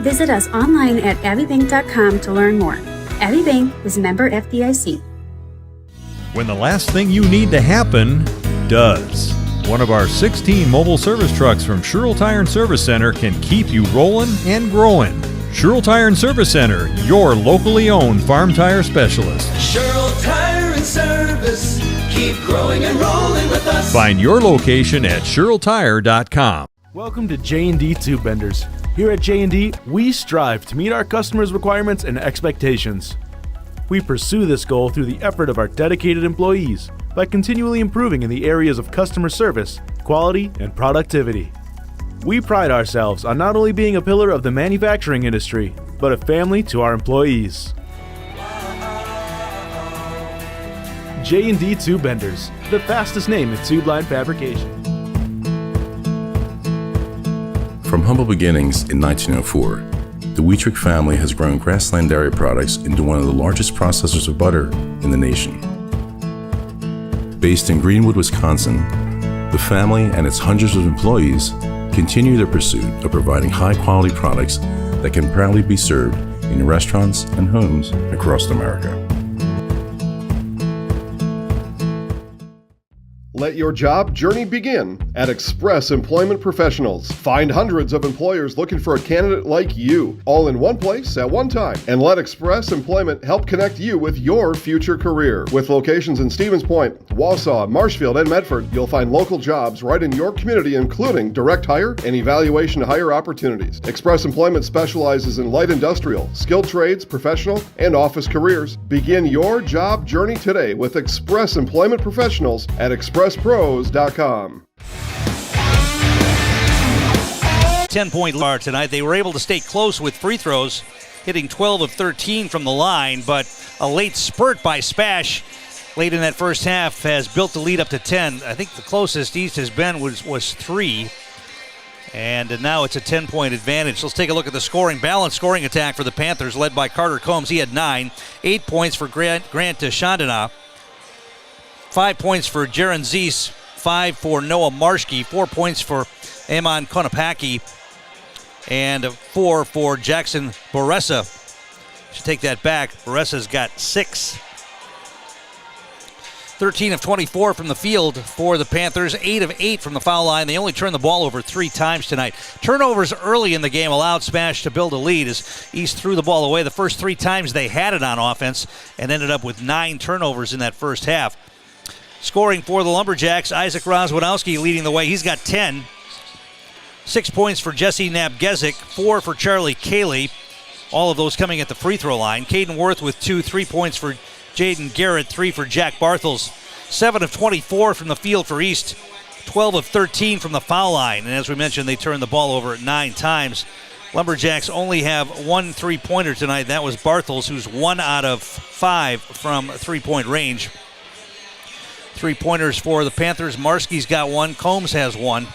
Visit us online at abbeybank.com to learn more. Abbey Bank is a member FDIC. When the last thing you need to happen does. One of our 16 mobile service trucks from Sherrill Tire and Service Center can keep you rolling and growing. Sherrill Tire and Service Center, your locally owned farm tire specialist. Sherrill Tire and Service, keep growing and rolling with us. Find your location at SherrillTire.com. Welcome to J&D Tube Benders. Here at J&D, we strive to meet our customers' requirements and expectations. We pursue this goal through the effort of our dedicated employees by continually improving in the areas of customer service, quality, and productivity. We pride ourselves on not only being a pillar of the manufacturing industry, but a family to our employees. J&D Tube Benders, the fastest name in tube line fabrication. From humble beginnings in 1904, the Wheatrick family has grown Grassland Dairy Products into one of the largest processors of butter in the nation. Based in Greenwood, Wisconsin, the family and its hundreds of employees continue their pursuit of providing high-quality products that can proudly be served in restaurants and homes across America. Let your job journey begin at Express Employment Professionals. Find hundreds of employers looking for a candidate like you, all in one place at one time. And let Express Employment help connect you with your future career. With locations in Stevens Point, Wausau, Marshfield, and Medford, you'll find local jobs right in your community, including direct hire and evaluation to hire opportunities. Express Employment specializes in light industrial, skilled trades, professional, and office careers. Begin your job journey today with Express Employment Professionals at expresspros.com. 10-point lead tonight. They were able to stay close with free throws, hitting 12 of 13 from the line, but a late spurt by SPASH late in that first half has built the lead up to 10. I think the closest East has been was 3. And now it's a 10-point advantage. Let's take a look at the scoring. Balanced scoring attack for the Panthers, led by Carter Combs. He had 9. 8 points for Grant Chandana. 5 points for Jaron Zeese, 5 for Noah Marshke, 4 points for Amon Konopaki, and 4 for Jackson Boressa. Should take that back. Boressa's got 6. 13 of 24 from the field for the Panthers, 8 of 8 from the foul line. They only turned the ball over 3 times tonight. Turnovers early in the game allowed SPASH to build a lead as East threw the ball away the first 3 times they had it on offense and ended up with 9 turnovers in that first half. Scoring for the Lumberjacks, Isaac Rozwadowski leading the way. He's got 10. 6 points for Jesse Nabgezik, 4 for Charlie Cayley. All of those coming at the free throw line. Caden Worth with 2, 3 points for Jaden Garrett, 3 for Jack Barthels. 7 of 24 from the field for East, 12 of 13 from the foul line. And as we mentioned, they turned the ball over 9 times. Lumberjacks only have 1 3-pointer tonight. That was Barthels, who's 1 out of 5 from 3-point range. 3-pointers for the Panthers. Marski's got 1. Combs has 1.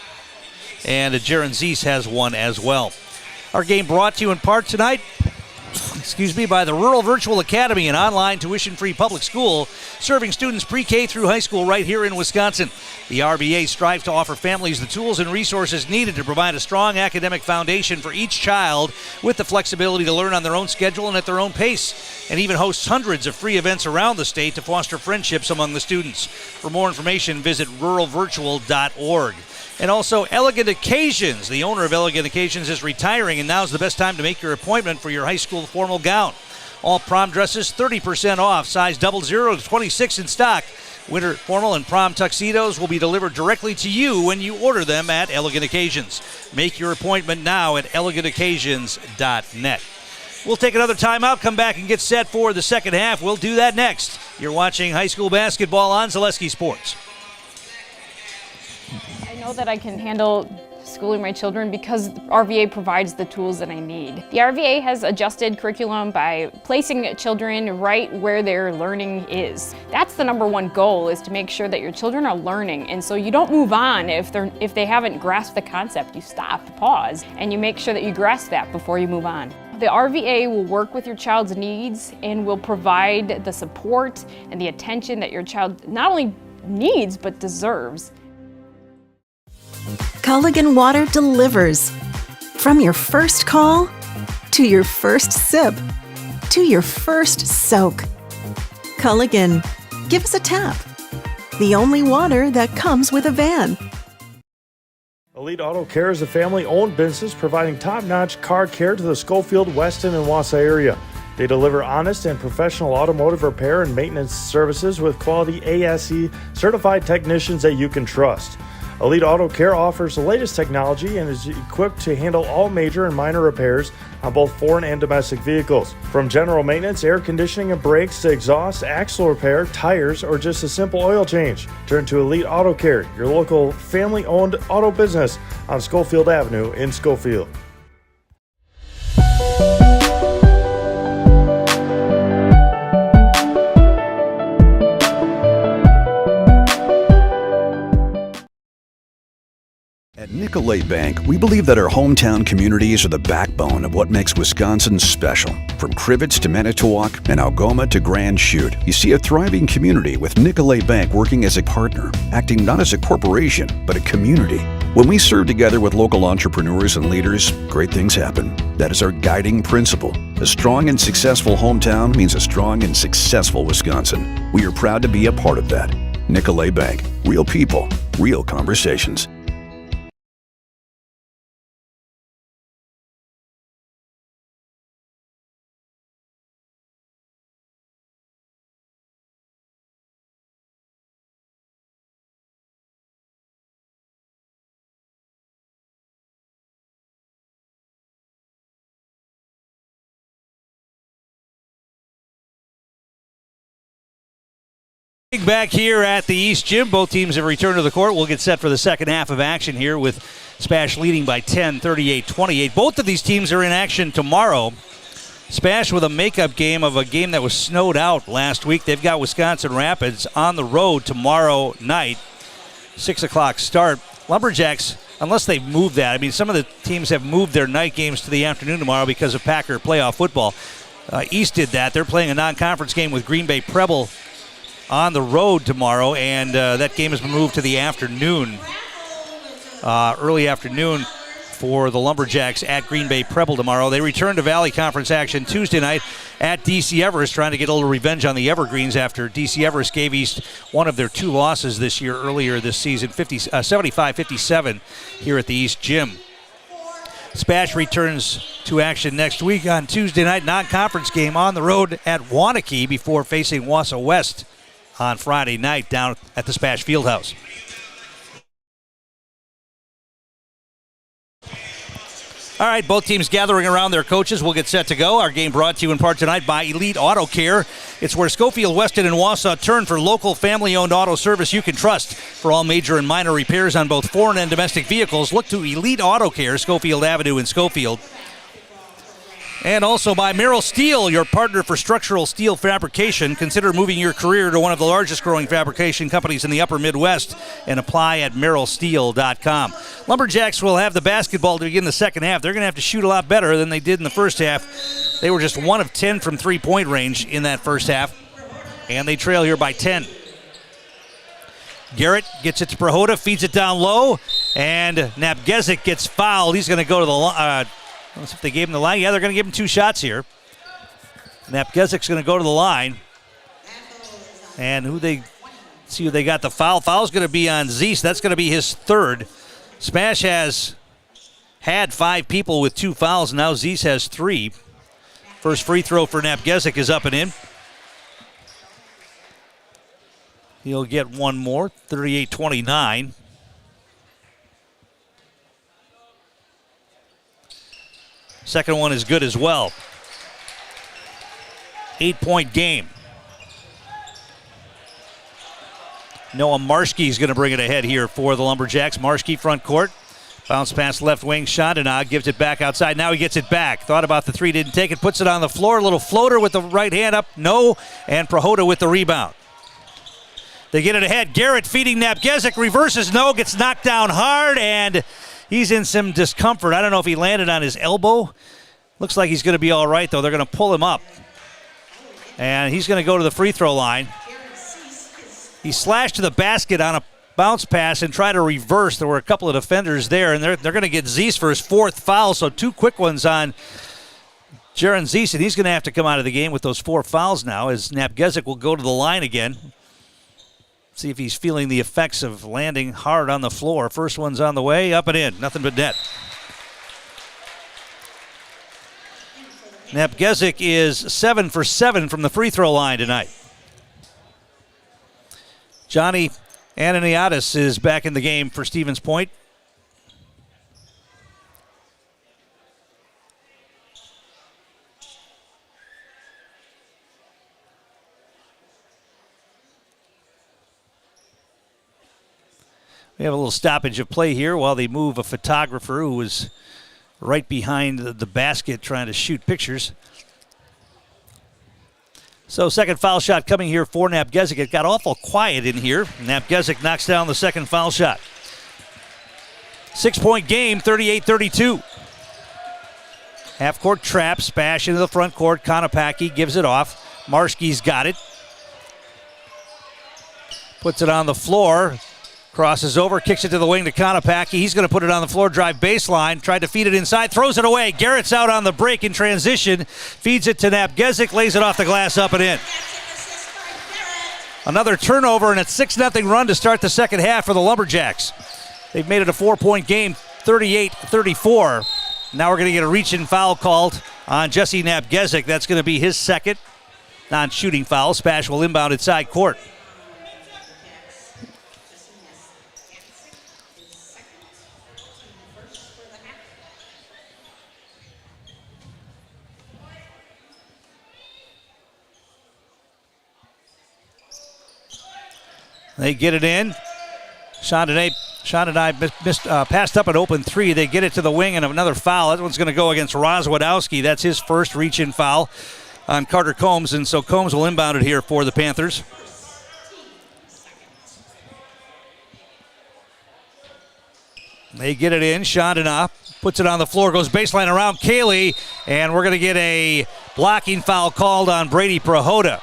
And Jaron Zeese has 1 as well. Our game brought to you in part tonight by the Rural Virtual Academy, an online tuition-free public school serving students pre-K through high school right here in Wisconsin. The RVA strives to offer families the tools and resources needed to provide a strong academic foundation for each child with the flexibility to learn on their own schedule and at their own pace, and even hosts hundreds of free events around the state to foster friendships among the students. For more information, visit ruralvirtual.org. And also Elegant Occasions. The owner of Elegant Occasions is retiring, and now's the best time to make your appointment for your high school formal gown. All prom dresses 30% off, size 00 to 26 in stock. Winter formal and prom tuxedos will be delivered directly to you when you order them at Elegant Occasions. Make your appointment now at elegantoccasions.net. We'll take another timeout, come back and get set for the second half. We'll do that next. You're watching high school basketball on Zaleski Sports. I know that I can handle schooling my children because RVA provides the tools that I need. The RVA has adjusted curriculum by placing children right where their learning is. That's the #1 goal, is to make sure that your children are learning, and so you don't move on if they haven't grasped the concept. You stop, pause, and you make sure that you grasp that before you move on. The RVA will work with your child's needs and will provide the support and the attention that your child not only needs but deserves. Culligan Water delivers. From your first call, to your first sip, to your first soak. Culligan, give us a tap. The only water that comes with a van. Elite Auto Care is a family-owned business providing top-notch car care to the Schofield, Weston, and Wausau area. They deliver honest and professional automotive repair and maintenance services with quality ASE certified technicians that you can trust. Elite Auto Care offers the latest technology and is equipped to handle all major and minor repairs on both foreign and domestic vehicles. From general maintenance, air conditioning and brakes to exhaust, axle repair, tires, or just a simple oil change. Turn to Elite Auto Care, your local family-owned auto business on Schofield Avenue in Schofield. At Nicolet Bank, we believe that our hometown communities are the backbone of what makes Wisconsin special. From Crivets to Manitowoc and Algoma to Grand Chute, you see a thriving community with Nicolet Bank working as a partner, acting not as a corporation, but a community. When we serve together with local entrepreneurs and leaders, great things happen. That is our guiding principle. A strong and successful hometown means a strong and successful Wisconsin. We are proud to be a part of that. Nicolet Bank. Real people, real conversations. Back here at the East Gym, both teams have returned to the court. We'll get set for the second half of action here with SPASH leading by 10, 38-28. Both of these teams are in action tomorrow. SPASH with a makeup game of a game that was snowed out last week. They've got Wisconsin Rapids on the road tomorrow night, 6 o'clock start. Lumberjacks, unless they've moved that. I mean, some of the teams have moved their night games to the afternoon tomorrow because of Packer playoff football. East did that. They're playing a non-conference game with Green Bay Preble on the road tomorrow, and that game has been moved to the afternoon, early afternoon for the Lumberjacks at Green Bay Preble tomorrow. They return to Valley Conference action Tuesday night at DC Everest, trying to get a little revenge on the Evergreens after DC Everest gave East one of their 2 losses this year earlier this season, 75-57 here at the East Gym. SPASH returns to action next week on Tuesday night, non-conference game on the road at Waunakee before facing Wausau West on Friday night down at the SPASH Fieldhouse. All right, both teams gathering around their coaches. We'll get set to go. Our game brought to you in part tonight by Elite Auto Care. It's where Schofield, Weston, and Wausau turn for local family-owned auto service you can trust. For all major and minor repairs on both foreign and domestic vehicles, look to Elite Auto Care, Schofield Avenue in Schofield. And also by Merrill Steel, your partner for structural steel fabrication. Consider moving your career to one of the largest growing fabrication companies in the upper Midwest and apply at merrillsteel.com. Lumberjacks will have the basketball to begin the second half. They're going to have to shoot a lot better than they did in the first half. They were just 1 of 10 from three-point range in that first half, and they trail here by 10. Garrett gets it to Prohoda, feeds it down low, and Napgezik gets fouled. He's going to go to the let's see if they gave him the line. Yeah, they're going to give him 2 shots here. Napgezik's going to go to the line. And who they got the foul. Foul's going to be on Zeese. That's going to be his 3rd. SPASH has had 5 people with 2 fouls. Now Zeese has 3. First free throw for Napgezik is up and in. He'll get one more, 38-29. Second one is good as well. 8-point game. Noah Marschke is going to bring it ahead here for the Lumberjacks. Marschke front court. Bounce pass left wing. Chandenagh gives it back outside. Now he gets it back. Thought about the 3, didn't take it. Puts it on the floor. A little floater with the right hand up. No. And Prohoda with the rebound. They get it ahead. Garrett feeding Napgezik. Reverses. No. Gets knocked down hard. And he's in some discomfort. I don't know if he landed on his elbow. Looks like he's going to be all right, though. They're going to pull him up. And he's going to go to the free throw line. He slashed to the basket on a bounce pass and tried to reverse. There were a couple of defenders there, and they're going to get Zeese for his 4th foul. So 2 quick ones on Jaron Zeese, and he's going to have to come out of the game with those 4 fouls now as Napgezik will go to the line again. See if he's feeling the effects of landing hard on the floor. First one's on the way, up and in. Nothing but net. Napgezik is 7 for 7 from the free throw line tonight. Johnny Ananiadis is back in the game for Stevens Point. We have a little stoppage of play here while they move a photographer who was right behind the basket trying to shoot pictures. So second foul shot coming here for Napgezik. It got awful quiet in here. Napgezik knocks down the second foul shot. 6-point game, 38-32. Half-court trap, SPASH into the front court. Konopacki gives it off. Marschke's got it. Puts it on the floor. Crosses over, kicks it to the wing to Konopacki. He's going to put it on the floor, drive baseline. Tried to feed it inside, throws it away. Garrett's out on the break in transition. Feeds it to Napgezik, lays it off the glass, up and in. Another turnover, and it's 6-0 run to start the second half for the Lumberjacks. They've made it a 4-point game, 38-34. Now we're going to get a reach-in foul called on Jesse Napgezik. That's going to be his second non-shooting foul. SPASH will inbound inside court. They get it in. Chandenagh passed up an open 3. They get it to the wing and another foul. That one's going to go against Rozwadowski. That's his first reach-in foul on Carter Combs, and so Combs will inbound it here for the Panthers. They get it in. Chandenagh puts it on the floor, goes baseline around Cayley, and we're going to get a blocking foul called on Brady Prohoda.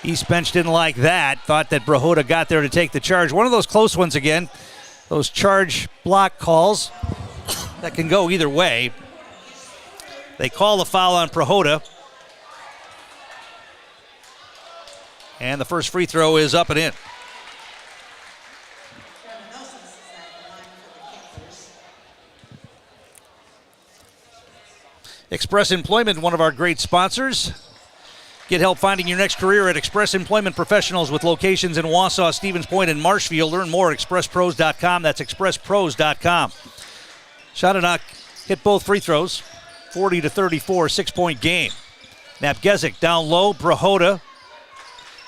East bench didn't like that. Thought that Prohoda got there to take the charge. One of those close ones again. Those charge block calls. that can go either way. They call the foul on Prohoda. And the first free throw is up and in. Express Employment, one of our great sponsors. Get help finding your next career at Express Employment Professionals with locations in Wausau, Stevens Point, and Marshfield. Learn more at expresspros.com. That's expresspros.com. Shadanock hit both free throws. 40-34, 6-point game. Napgezik down low. Prohoda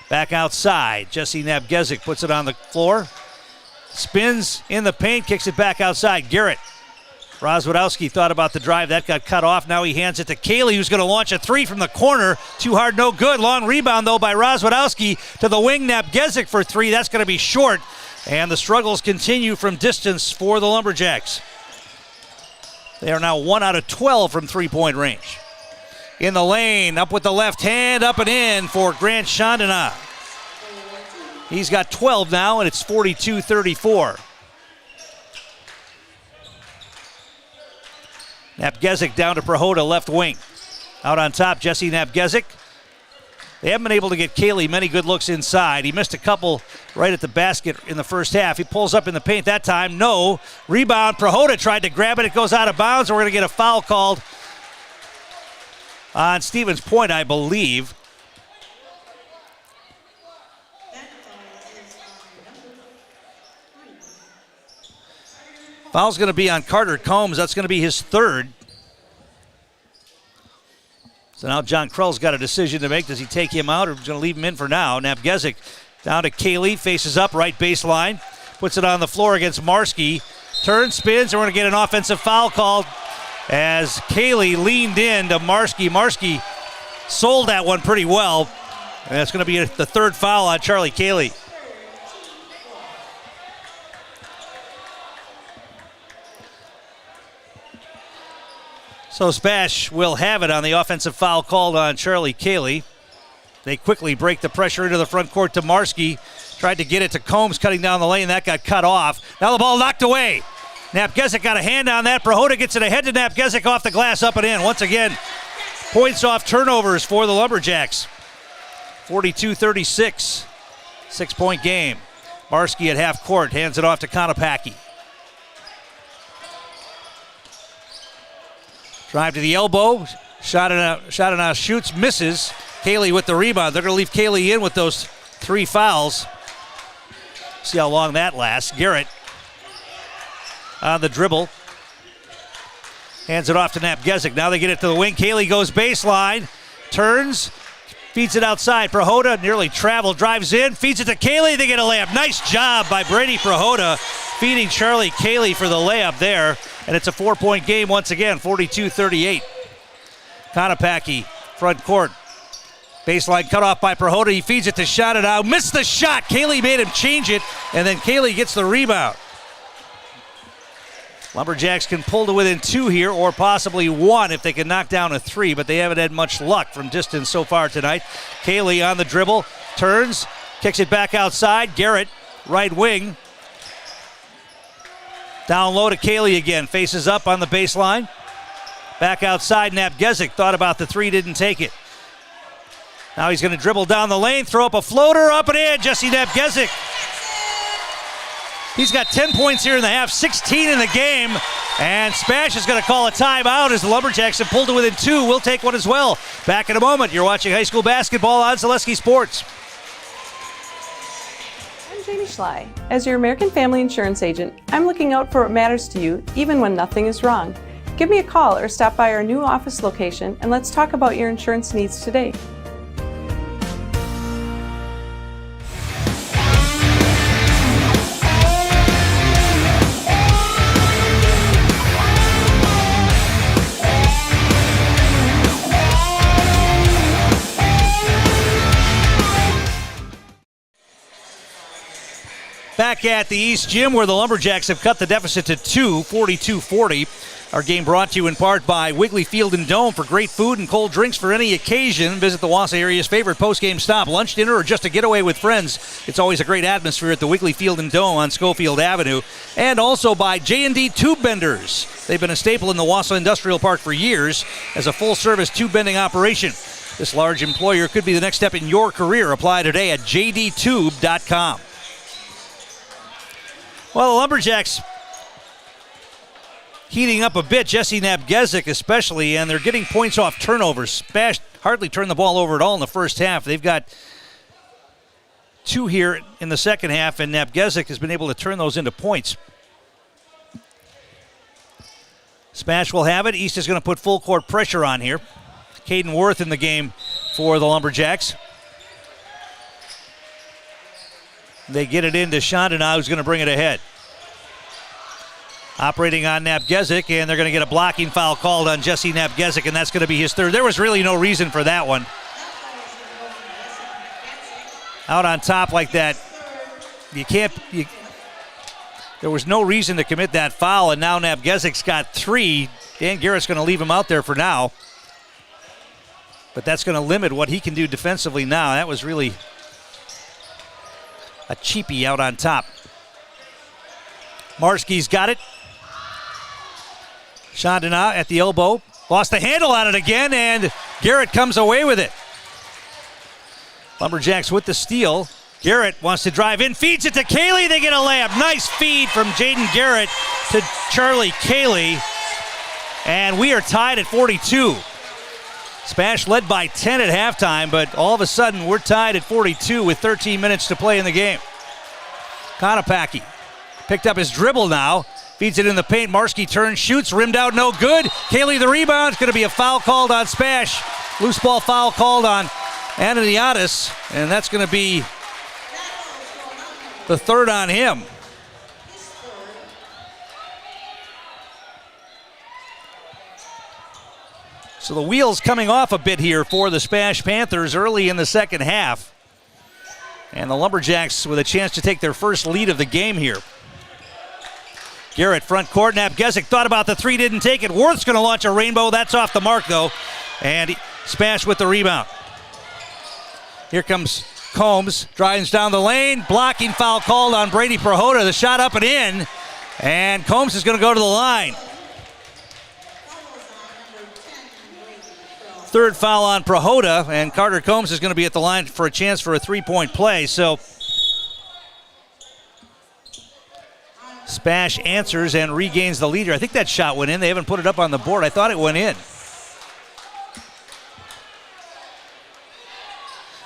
back outside. Jesse Napgezik puts it on the floor. Spins in the paint, kicks it back outside. Garrett. Rozwadowski thought about the drive. That got cut off. Now he hands it to Cayley, who's going to launch a three from the corner. Too hard, no good. Long rebound, though, by Rozwadowski to the wing. Napgezik for three. That's going to be short. And the struggles continue from distance for the Lumberjacks. They are now 1 out of 12 from three-point range. In the lane, up with the left hand, up and in for Grant Chandana. He's got 12 now, and it's 42-34. Napgezik down to Prohoda, left wing. Out on top, Jesse Napgezik. They haven't been able to get Cayley many good looks inside. He missed a couple right at the basket in the first half. He pulls up in the paint that time. No. Rebound. Prohoda tried to grab it. It goes out of bounds. We're going to get a foul called on Stevens Point, I believe. Foul's going to be on Carter Combs. That's going to be his third. So now John Krell's got a decision to make. Does he take him out or is going to leave him in for now? Napgezik down to Cayley, faces up, right baseline. Puts it on the floor against Marski. Turns, spins, and we're going to get an offensive foul called as Cayley leaned in to Marski. Marski sold that one pretty well. And that's going to be the third foul on Charlie Cayley. So SPASH will have it on the offensive foul called on Charlie Cayley. They quickly break the pressure into the front court to Marski. Tried to get it to Combs cutting down the lane. That got cut off. Now the ball knocked away. Napgezik got a hand on that. Prohoda gets it ahead to Napgezik off the glass, up and in. Once again, points off turnovers for the Lumberjacks. 42-36. 6-point game. Marski at half court hands it off to Konopacki. Drive to the elbow. Shadanow shoots, misses. Cayley with the rebound. They're going to leave Cayley in with those 3 fouls. See how long that lasts. Garrett on the dribble. Hands it off to Napgezik. Now they get it to the wing. Cayley goes baseline. Turns. Feeds it outside. Prohoda nearly traveled. Drives in. Feeds it to Cayley. They get a layup. Nice job by Brady Prohoda feeding Charlie Cayley for the layup there. And it's a 4-point game once again, 42-38. Konopacki, front court. Baseline cut off by Prohoda. He feeds it to Shadanow. Missed the shot. Cayley made him change it, and then Cayley gets the rebound. Lumberjacks can pull to within 2 here, or possibly 1 if they can knock down a 3, but they haven't had much luck from distance so far tonight. Cayley on the dribble, turns, kicks it back outside. Garrett, right wing. Down low to Cayley again. Faces up on the baseline. Back outside, Napgezik thought about the 3, didn't take it. Now he's going to dribble down the lane, throw up a floater, up and in. Jesse Napgezik. He's got 10 points here in the half, 16 in the game. And SPASH is going to call a timeout as the Lumberjacks have pulled to within 2. We'll take one as well. Back in a moment. You're watching high school basketball on Zaleski Sports. Jamie Schley. As your American Family Insurance agent, I'm looking out for what matters to you, even when nothing is wrong. Give me a call or stop by our new office location and let's talk about your insurance needs today. Back at the East Gym where the Lumberjacks have cut the deficit to 2, 42-40. Our game brought to you in part by Wiggly Field and Dome. For great food and cold drinks for any occasion, visit the Wausau area's favorite postgame stop. Lunch, dinner, or just a getaway with friends. It's always a great atmosphere at the Wiggly Field and Dome on Schofield Avenue. And also by J&D Tube Benders. They've been a staple in the Wausau Industrial Park for years as a full-service tube bending operation. This large employer could be the next step in your career. Apply today at jdtube.com. Well, the Lumberjacks heating up a bit, Jesse Nabgezik especially, and they're getting points off turnovers. SPASH hardly turned the ball over at all in the first half. They've got 2 here in the second half, and Nabgezik has been able to turn those into points. SPASH will have it. East is going to put full court pressure on here. Caden Worth in the game for the Lumberjacks. They get it into Shondana, who's going to bring it ahead. Operating on Nabgezik, and they're going to get a blocking foul called on Jesse Nabgezik, and that's going to be his third. There was really no reason for that one. Out on top like that, there was no reason to commit that foul, and now Nabgezik's got 3. Dan Garrett's going to leave him out there for now. But that's going to limit what he can do defensively now. That was really a cheapie out on top. Marski's got it. Shondana at the elbow. Lost the handle on it again, and Garrett comes away with it. Lumberjacks with the steal. Garrett wants to drive in, feeds it to Cayley. They get a layup. Nice feed from Jaden Garrett to Charlie Cayley. And we are tied at 42. SPASH led by 10 at halftime, but all of a sudden we're tied at 42 with 13 minutes to play in the game. Konopacki picked up his dribble now. Feeds it in the paint. Marski turns, shoots, rimmed out, no good. Cayley the rebound. It's going to be a foul called on SPASH. Loose ball foul called on Ananiadis, and that's going to be the third on him. So the wheels coming off a bit here for the SPASH Panthers early in the second half. And the Lumberjacks with a chance to take their first lead of the game here. Garrett front court. Nabgezik thought about the 3, didn't take it. Worth's going to launch a rainbow. That's off the mark, though. And SPASH with the rebound. Here comes Combs. Drives down the lane. Blocking foul called on Brady Prohoda. The shot up and in. And Combs is going to go to the line. Third foul on Prohoda. And Carter Combs is going to be at the line for a chance for a 3-point play. So SPASH answers and regains the leader. I think that shot went in. They haven't put it up on the board. I thought it went in.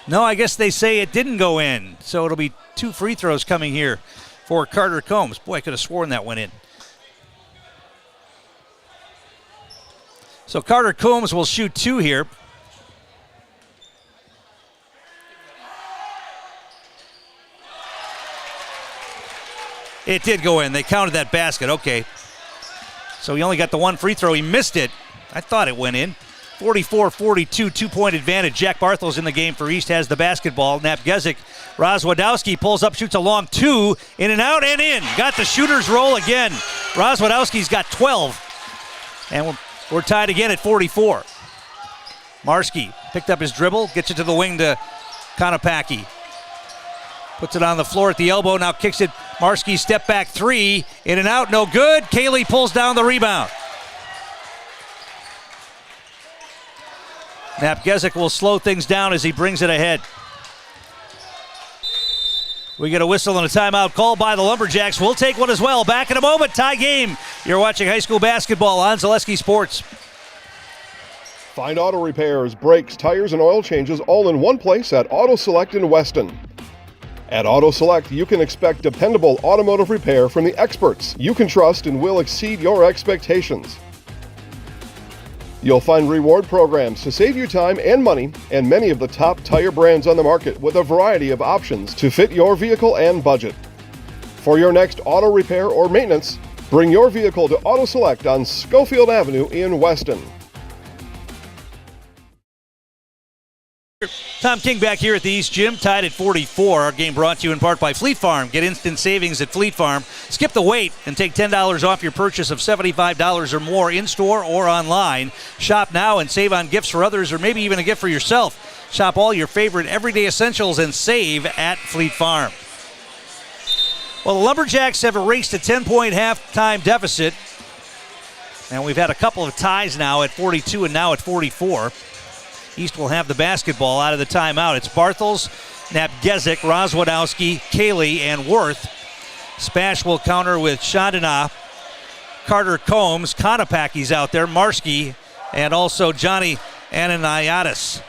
No, I guess they say it didn't go in. So it'll be 2 free throws coming here for Carter Combs. Boy, I could have sworn that went in. So Carter Combs will shoot 2 here. It did go in. They counted that basket. Okay. So he only got the 1 free throw. He missed it. I thought it went in. 44-42, 2-point advantage. Jack Barthel's in the game for East, has the basketball. Nabgezik, Rozwadowski pulls up, shoots a long 2, in and out and in. Got the shooter's roll again. Rozwadowski's got 12. And we're tied again at 44. Marski picked up his dribble, gets it to the wing to Konopacki. Puts it on the floor at the elbow, now kicks it. Marski step back 3, in and out, no good. Cayley pulls down the rebound. Nabgezik will slow things down as he brings it ahead. We get a whistle and a timeout called by the Lumberjacks. We'll take one as well. Back in a moment, tie game. You're watching high school basketball on Zaleski Sports. Find auto repairs, brakes, tires, and oil changes all in one place at Auto Select in Weston. At Auto Select, you can expect dependable automotive repair from the experts you can trust and will exceed your expectations. You'll find reward programs to save you time and money, and many of the top tire brands on the market with a variety of options to fit your vehicle and budget. For your next auto repair or maintenance, bring your vehicle to Auto Select on Schofield Avenue in Weston. Tom King back here at the East Gym, tied at 44. Our game brought to you in part by Fleet Farm. Get instant savings at Fleet Farm. Skip the wait and take $10 off your purchase of $75 or more in-store or online. Shop now and save on gifts for others or maybe even a gift for yourself. Shop all your favorite everyday essentials and save at Fleet Farm. Well, the Lumberjacks have erased a 10-point halftime deficit. And we've had a couple of ties now at 42 and now at 44. East will have the basketball out of the timeout. It's Bartels, Napgezik, Rozwadowski, Cayley, and Worth. Spash will counter with Chandana, Carter Combs, Konopaki's out there, Marsky, and also Johnny Ananiadis.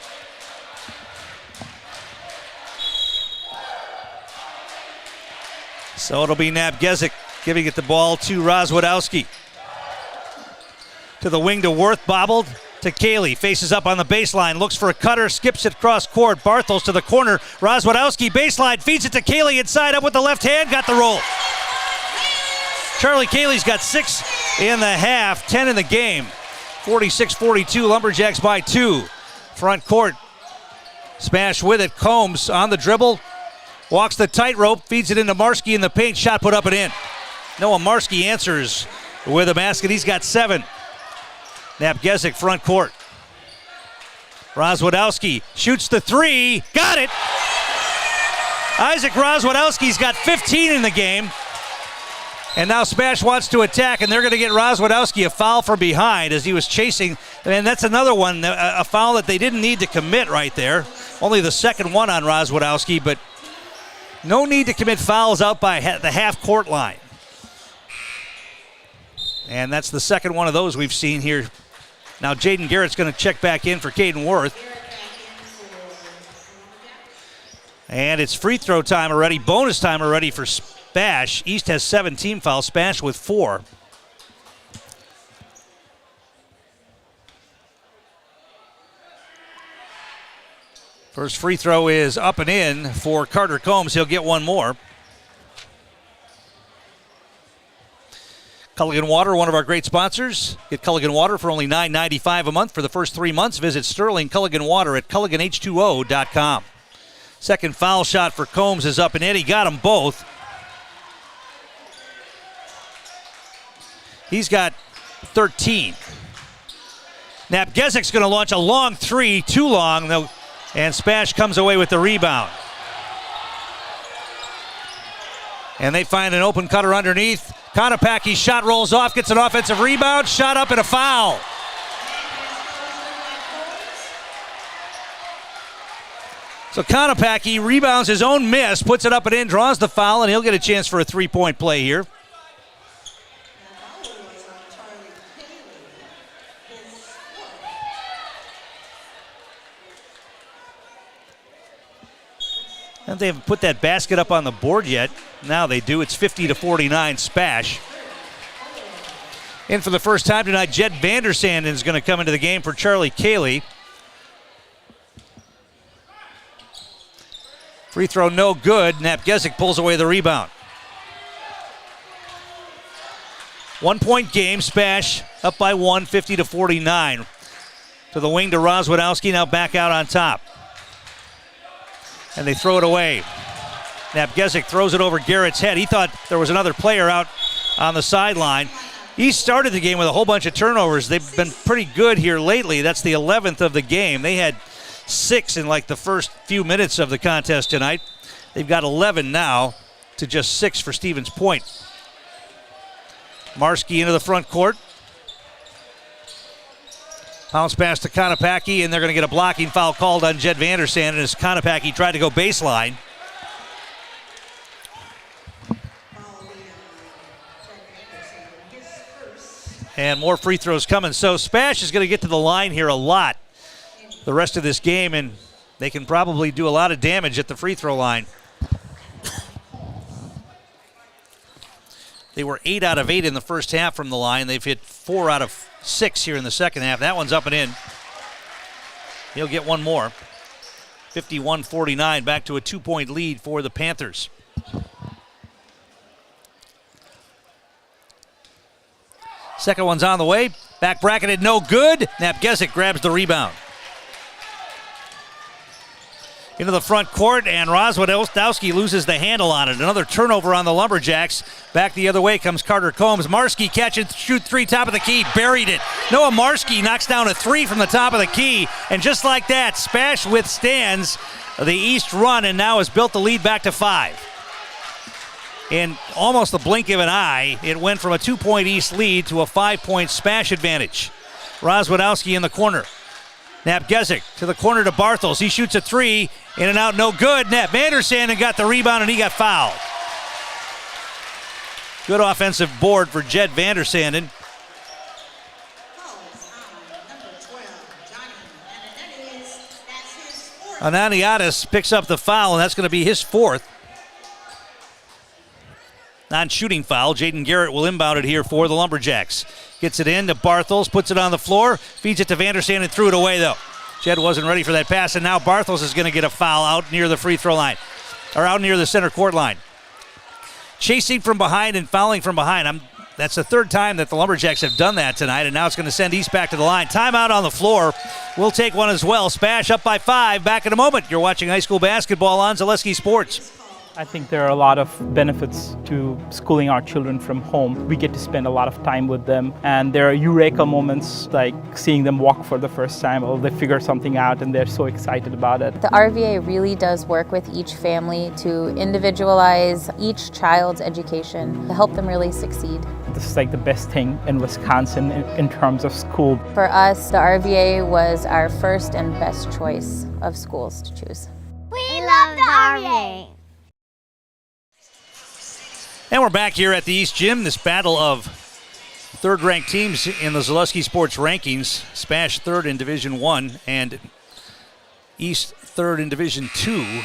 So it'll be Napgezik giving it the ball to Rozwadowski. To the wing to Worth, bobbled to Cayley, faces up on the baseline, looks for a cutter, skips it cross court. Bartels to the corner, Rozwadowski baseline, feeds it to Cayley inside, up with the left hand, got the roll. Charlie Cayley's got 6 in the half, 10 in the game. 46-42, Lumberjacks by 2. Front court, Spash with it, Combs on the dribble, walks the tightrope, feeds it into Marsky in the paint, shot put up and in. Noah Marsky answers with a basket, he's got 7. Napgezik front court. Rozwadowski shoots the 3. Got it! Isaac Rozwadowski's got 15 in the game. And now Spash wants to attack, and they're going to get Rozwadowski a foul from behind as he was chasing. And that's another one, a foul that they didn't need to commit right there. Only the second one on Rozwadowski, but no need to commit fouls out by the half-court line. And that's the second one of those we've seen here. Now Jaden Garrett's going to check back in for Caden Worth. And it's free throw time already, bonus time already for Spash. East has 7 team fouls, Spash with 4. First free throw is up and in for Carter Combs. He'll get one more. Culligan Water, one of our great sponsors. Get Culligan Water for only $9.95 a month for the first 3 months. Visit Sterling Culligan Water at CulliganH2O.com. Second foul shot for Combs is up and in. He got them both. He's got 13. Napgezik's going to launch a long 3, too long, though, and Spash comes away with the rebound. And they find an open cutter underneath. Konopaki's shot rolls off, gets an offensive rebound, shot up and a foul. So Konopaki rebounds his own miss, puts it up and in, draws the foul, and he'll get a chance for a 3-point play here. And they haven't put that basket up on the board yet. Now they do. It's 50-49 Spash. In for the first time tonight, Jed Vandersanden is going to come into the game for Charlie Cayley. Free throw no good. Napgezik pulls away the rebound. 1-point game. Spash up by 1, 50-49. To the wing to Rozwadowski, now back out on top. And they throw it away. Napgezik throws it over Garrett's head. He thought there was another player out on the sideline. He started the game with a whole bunch of turnovers. They've been pretty good here lately. That's the 11th of the game. They had 6 in like the first few minutes of the contest tonight. They've got 11 now to just 6 for Stevens Point. Marsky into the front court. Bounce pass to Konopaki, and they're going to get a blocking foul called on Jed Vandersanden as Konopaki tried to go baseline. And more free throws coming. So Spash is going to get to the line here a lot the rest of this game, and they can probably do a lot of damage at the free throw line. They were 8 out of 8 in the first half from the line. They've hit 4 out of 6 here in the second half. That one's up and in. He'll get one more. 51-49, back to a 2-point lead for the Panthers. Second one's on the way. Back bracketed, no good. Napgezik grabs the rebound. into the front court, and Rozwadowski loses the handle on it. Another turnover on the Lumberjacks. Back the other way comes Carter Combs. Marski catches, shoot three, top of the key, buried it. Noah Marski knocks down a three from the top of the key, and just like that, SPASH withstands the East run and now has built the lead back to 5. In almost the blink of an eye, it went from a 2-point East lead to a 5-point SPASH advantage. Rozwadowski in the corner. Napgezik to the corner to Bartels. He shoots a three, in and out, no good. Nat Vandersanden got the rebound and he got fouled. Good offensive board for Jed Vandersanden. Ananiadis picks up the foul, and that's going to be his 4th. Non-shooting foul. Jaden Garrett will inbound it here for the Lumberjacks. Gets it in to Bartels, puts it on the floor, feeds it to Vandersanden and threw it away though. Jed wasn't ready for that pass, and now Bartels is going to get a foul out near the free throw line, or out near the center court line. Chasing from behind and fouling from behind. That's the 3rd time that the Lumberjacks have done that tonight, and now it's going to send East back to the line. Timeout on the floor. We'll take one as well. SPASH up by 5. Back in a moment. You're watching high school basketball on Zaleski Sports. I think there are a lot of benefits to schooling our children from home. We get to spend a lot of time with them, and there are eureka moments like seeing them walk for the first time, or they figure something out and they're so excited about it. The RVA really does work with each family to individualize each child's education to help them really succeed. This is like the best thing in Wisconsin in terms of school. For us, the RVA was our first and best choice of schools to choose. We love the RVA. And we're back here at the East Gym, this battle of third-ranked teams in the Zaleski Sports rankings. SPASH 3rd in Division 1 and East 3rd in Division 2.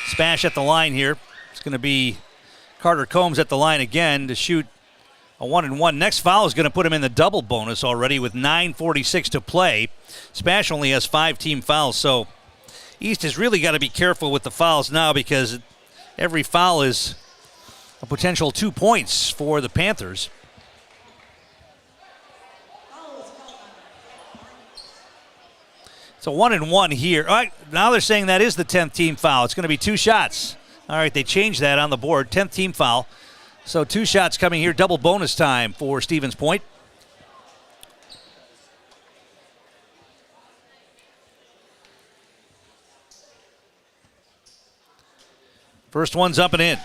SPASH at the line here. It's going to be Carter Combs at the line again to shoot a 1-and-1. Next foul is going to put him in the double bonus already with 9:46 to play. SPASH only has 5 team fouls, so East has really got to be careful with the fouls now because every foul is a potential 2 points for the Panthers. It's a 1-and-1 here. All right, now they're saying that is the 10th team foul. It's going to be 2 shots. All right, they changed that on the board. 10th team foul. So 2 shots coming here. Double bonus time for Stevens Point. First one's up and in.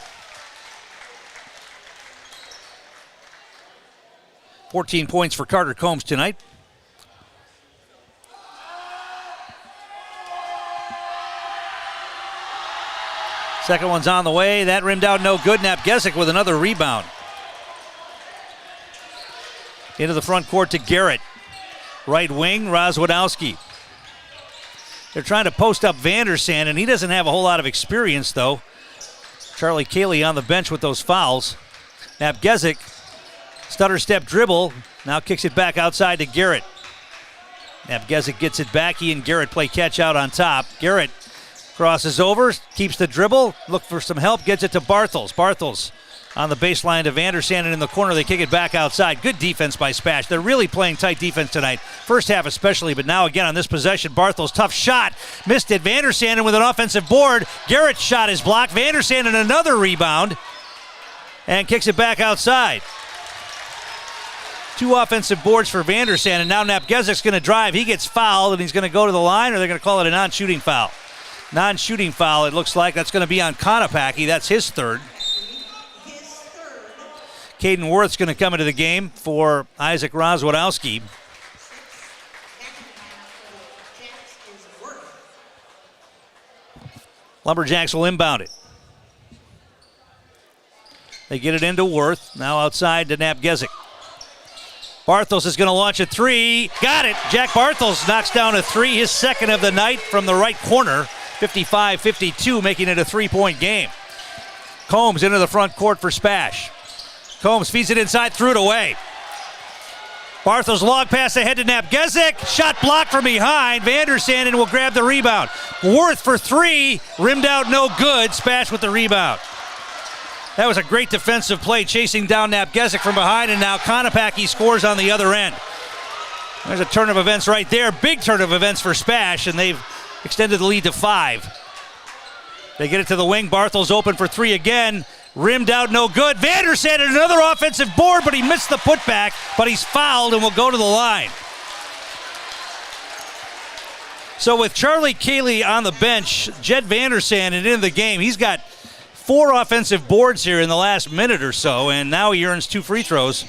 14 points for Carter Combs tonight. Second one's on the way. That rimmed out no good. Napgezik with another rebound. Into the front court to Garrett. Right wing, Rozwadowski. They're trying to post up Vandersanden, and he doesn't have a whole lot of experience, though. Charlie Cayley on the bench with those fouls. Napgezik, stutter step dribble, now kicks it back outside to Garrett. Napgezik gets it back. He and Garrett play catch out on top. Garrett crosses over, keeps the dribble, look for some help, gets it to Bartels. Bartels on the baseline to Vandersanden in the corner. They kick it back outside. Good defense by SPASH. They're really playing tight defense tonight. First half especially, but now again on this possession, Bartels, tough shot. Missed it. Vandersanden with an offensive board. Garrett's shot is blocked. Vandersanden another rebound and kicks it back outside. 2 offensive boards for Vandersanden. Now Napgezik's going to drive. He gets fouled, and he's going to go to the line, or they're going to call it a non-shooting foul. Non-shooting foul, it looks like. That's going to be on Konopacki. That's his 3rd. Caden Worth's going to come into the game for Isaac Rozwadowski. Lumberjacks will inbound it. They get it into Worth. Now outside to Napgezik. Bartels is going to launch a 3. Got it. Jack Bartels knocks down a 3, his 2nd of the night from the right corner. 55-52, making it a 3-point game. Combs into the front court for SPASH. Combs feeds it inside, threw it away. Bartels long pass ahead to Napgezik. Shot blocked from behind. Vandersanden will grab the rebound. Worth for 3. Rimmed out, no good. SPASH with the rebound. That was a great defensive play, chasing down Napgezik from behind, and now Konopacki scores on the other end. There's a turn of events right there. Big turn of events for SPASH, and they've extended the lead to 5. They get it to the wing. Barthel's open for 3 again. Rimmed out, no good. Vandersand at another offensive board, but he missed the putback, but he's fouled and will go to the line. So with Charlie Cayley on the bench, Jed Vandersand into the game. He's got 4 offensive boards here in the last minute or so, and now he earns 2 free throws.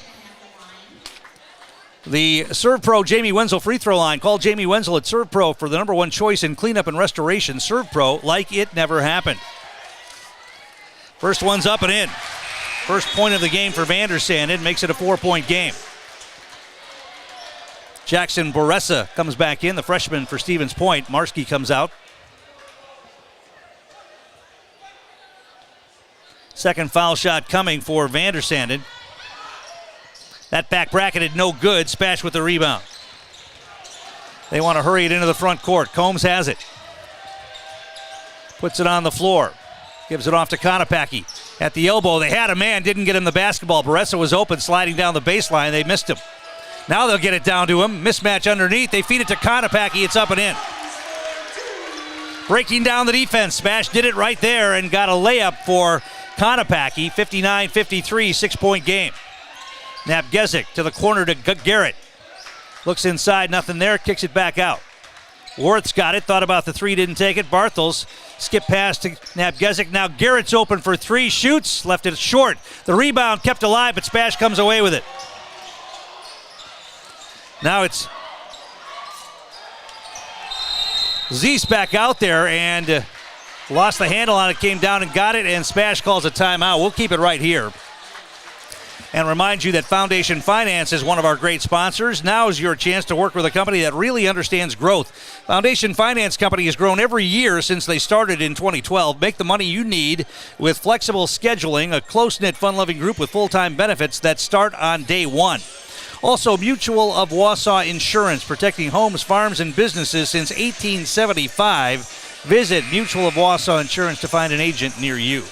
The Serve Pro Jamie Wenzel free throw line. Call Jamie Wenzel at Serve Pro for the #1 choice in cleanup and restoration. Serve Pro like it never happened. First one's up and in. First point of the game for Vandersand. It makes it a 4-point game. Jackson Boressa comes back in, the freshman for Stevens Point. Marski comes out. Second foul shot coming for Vandersand. That back bracketed, no good. SPASH with the rebound. They want to hurry it into the front court. Combs has it. Puts it on the floor. Gives it off to Konopacki. At the elbow, they had a man, didn't get him the basketball. Boressa was open, sliding down the baseline. They missed him. Now they'll get it down to him. Mismatch underneath. They feed it to Konopacki. It's up and in. Breaking down the defense. SPASH did it right there and got a layup for Konopacki. 59-53, 6-point game. Napgezik to the corner to Garrett. Looks inside, nothing there, kicks it back out. Worth's got it, thought about the 3, didn't take it. Barthels skip pass to Napgezik. Now Garrett's open for 3, shoots, left it short. The rebound kept alive, but SPASH comes away with it. Now it's Zeese back out there and lost the handle on it, came down and got it, and SPASH calls a timeout. We'll keep it right here. And remind you that Foundation Finance is one of our great sponsors. Now is your chance to work with a company that really understands growth. Foundation Finance Company has grown every year since they started in 2012. Make the money you need with flexible scheduling, a close-knit, fun-loving group with full-time benefits that start on day 1. Also, Mutual of Wausau Insurance, protecting homes, farms, and businesses since 1875. Visit Mutual of Wausau Insurance to find an agent near you.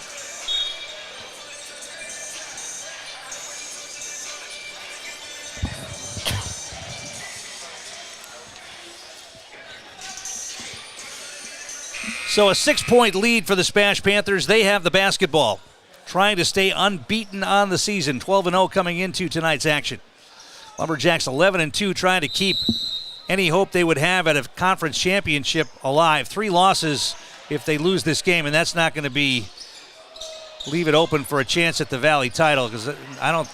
So a 6-point lead for the SPASH Panthers. They have the basketball, trying to stay unbeaten on the season. 12-0 coming into tonight's action. Lumberjacks 11-2, trying to keep any hope they would have at a conference championship alive. 3 losses if they lose this game, and that's not going to leave it open for a chance at the Valley title, because I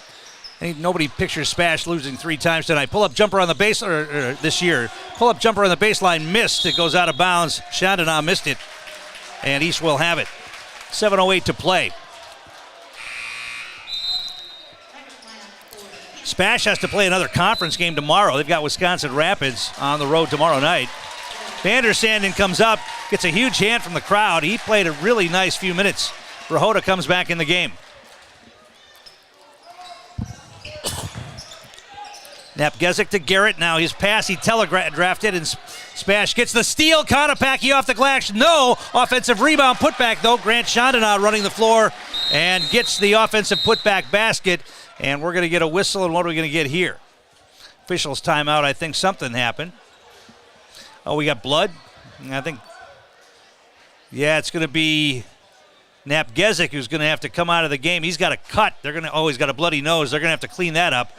think nobody pictures SPASH losing 3 times tonight. Pull-up jumper on the base this year. Pull-up jumper on the baseline missed. It goes out of bounds. Chandana missed it, and East will have it. 7:08 to play. SPASH has to play another conference game tomorrow. They've got Wisconsin Rapids on the road tomorrow night. Vandersand comes up, gets a huge hand from the crowd. He played a really nice few minutes. Rahota comes back in the game. Napgezik to Garrett. Now his pass, he telegraphed it, and SPASH gets the steal. Konopacki off the glass. No offensive rebound. Putback, though. Grant Chandana running the floor and gets the offensive putback basket. And we're going to get a whistle, and what are we going to get here? Officials timeout. I think something happened. Oh, we got blood? I think, yeah, it's going to be Napgezik who's going to have to come out of the game. He's got a cut. He's got a bloody nose. They're going to have to clean that up.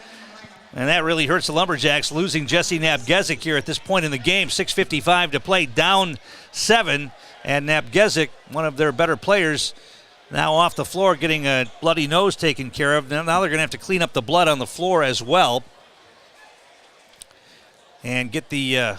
And that really hurts the Lumberjacks, losing Jesse Napgezik here at this point in the game. 6:55 to play, down 7. And Napgezik, one of their better players, now off the floor getting a bloody nose taken care of. Now they're going to have to clean up the blood on the floor as well and get the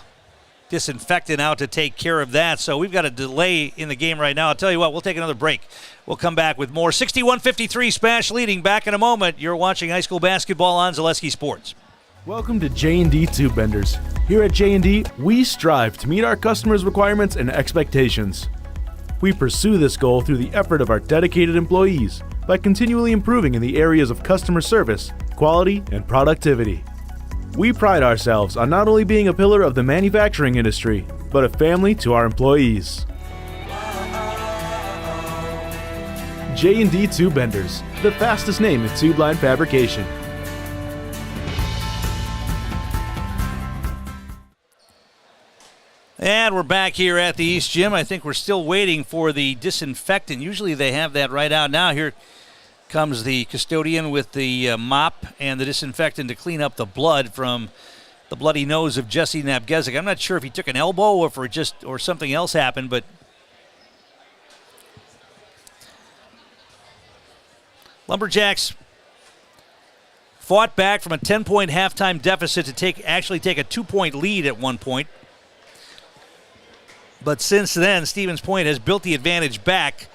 disinfectant out to take care of that. So we've got a delay in the game right now. I'll tell you what, we'll take another break. We'll come back with more. 61-53, SPASH leading. Back in a moment. You're watching high school basketball on Zaleski Sports. Welcome to J&D Tube Benders. Here at J&D, we strive to meet our customers' requirements and expectations. We pursue this goal through the effort of our dedicated employees by continually improving in the areas of customer service, quality, and productivity. We pride ourselves on not only being a pillar of the manufacturing industry, but a family to our employees. J&D Tube Benders, the fastest name in tube line fabrication. And we're back here at the East Gym. I think we're still waiting for the disinfectant. Usually they have that right out now. Here comes the custodian with the mop and the disinfectant to clean up the blood from the bloody nose of Jesse Nabgezik. I'm not sure if he took an elbow or something else happened, but Lumberjacks fought back from a 10-point halftime deficit to actually take a 2-point lead at one point. But since then, Stevens Point has built the advantage back.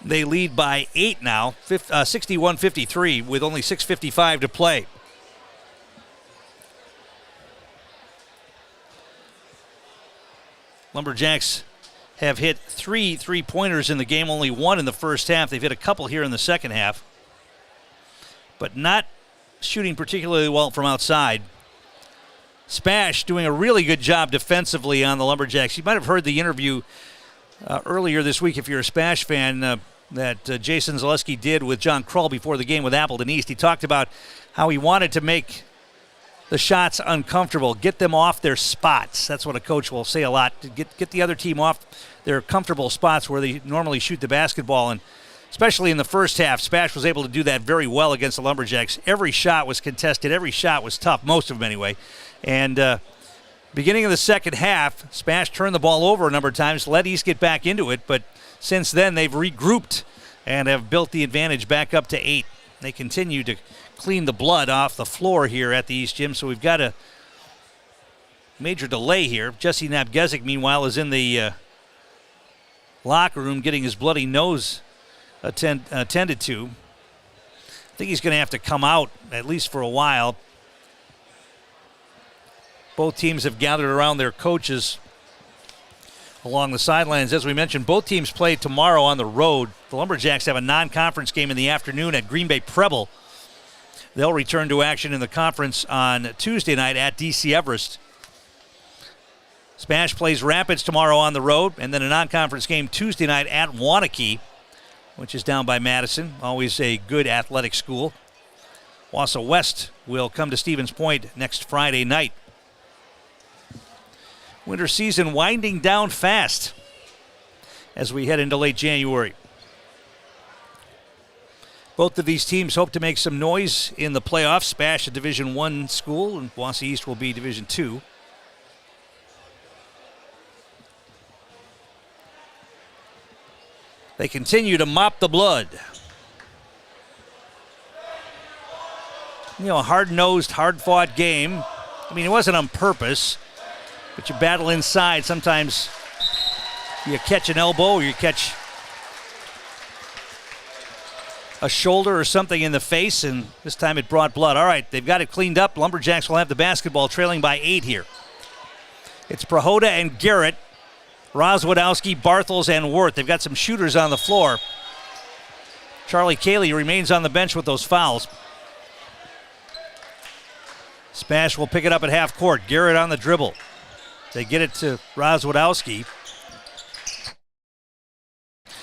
They lead by 8 now, 61-53, with only 6:55 to play. Lumberjacks have hit 3 3-pointers in the game, only 1 in the first half. They've hit a couple here in the second half, but not shooting particularly well from outside. SPASH doing a really good job defensively on the Lumberjacks. You might have heard the interview earlier this week, if you're a SPASH fan, that Jason Zaleski did with John Krull before the game with Appleton East. He talked about how he wanted to make the shots uncomfortable, get them off their spots. That's what a coach will say a lot, to get the other team off their comfortable spots where they normally shoot the basketball. And especially in the first half, SPASH was able to do that very well against the Lumberjacks. Every shot was contested. Every shot was tough, most of them anyway. And beginning of the second half, SPASH turned the ball over a number of times, let East get back into it, but since then they've regrouped and have built the advantage back up to 8. They continue to clean the blood off the floor here at the East Gym, so we've got a major delay here. Jesse Nabgezik, meanwhile, is in the locker room getting his bloody nose attended to. I think he's going to have to come out at least for a while. Both teams have gathered around their coaches along the sidelines. As we mentioned, both teams play tomorrow on the road. The Lumberjacks have a non-conference game in the afternoon at Green Bay Preble. They'll return to action in the conference on Tuesday night at DC Everest. SPASH plays Rapids tomorrow on the road, and then a non-conference game Tuesday night at Waunakee, which is down by Madison, always a good athletic school. Wausau West will come to Stevens Point next Friday night. Winter season winding down fast as we head into late January. Both of these teams hope to make some noise in the playoffs. SPASH, a Division I school, and Wausau East will be Division II. They continue to mop the blood. You know, a hard-nosed, hard-fought game. I mean, it wasn't on purpose, but you battle inside. Sometimes you catch an elbow or you catch a shoulder or something in the face, and this time it brought blood. All right, they've got it cleaned up. Lumberjacks will have the basketball, trailing by 8 here. It's Prohoda and Garrett, Rozwadowski, Barthels, and Wirth. They've got some shooters on the floor. Charlie Cayley remains on the bench with those fouls. SPASH will pick it up at half court. Garrett on the dribble. They get it to Rozwadowski.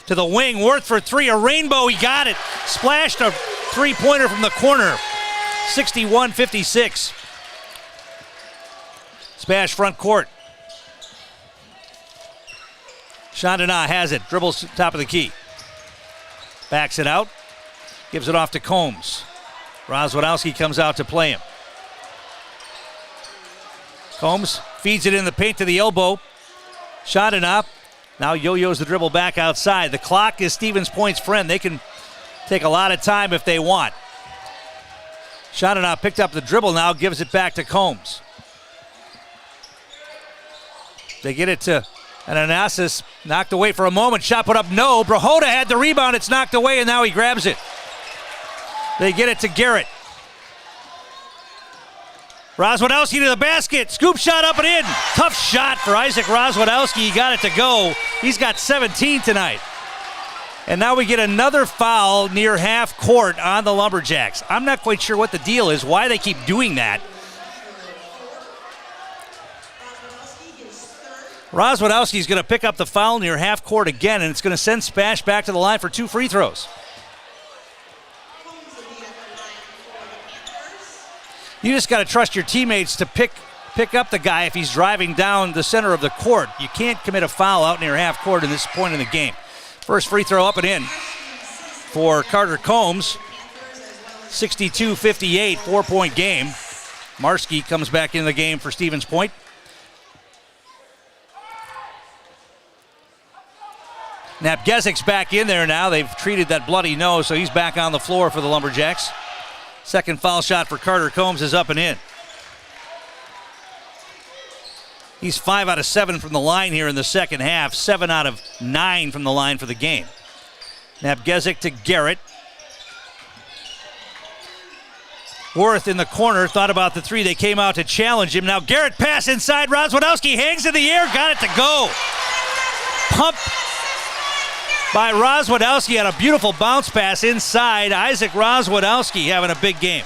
To the wing, Wirth for 3, a rainbow, he got it. Splashed a three-pointer from the corner. 61-56. SPASH front court. Chandana has it, dribbles top of the key. Backs it out, gives it off to Combs. Rozwadowski comes out to play him. Combs feeds it in the paint to the elbow. Chandana now yo-yos the dribble back outside. The clock is Stevens Point's friend. They can take a lot of time if they want. Chandana picked up the dribble now, gives it back to Combs. They get it to Ananasis, knocked away for a moment. Shot put up, no. Prohoda had the rebound. It's knocked away, and now he grabs it. They get it to Garrett. Rozwadowski to the basket. Scoop shot up and in. Tough shot for Isaac Rozwadowski. He got it to go. He's got 17 tonight. And now we get another foul near half court on the Lumberjacks. I'm not quite sure what the deal is, why they keep doing that. Rozwadowski's going to pick up the foul near half court again, and it's going to send SPASH back to the line for 2 free throws. You just got to trust your teammates to pick pick up the guy if he's driving down the center of the court. You can't commit a foul out near half court in this point in the game. First free throw up and in for Carter Combs. 62-58, 4-point game. Marski comes back in the game for Stevens Point. Napgezik's back in there now. They've treated that bloody nose, so he's back on the floor for the Lumberjacks. Second foul shot for Carter Combs is up and in. He's 5 out of 7 from the line here in the second half. 7 out of 9 from the line for the game. Napgezik to Garrett. Worth in the corner, thought about the three. They came out to challenge him. Now Garrett pass inside. Rozwadowski hangs in the air, got it to go. Pump by Rozwadowski on a beautiful bounce pass inside. Isaac Rozwadowski having a big game.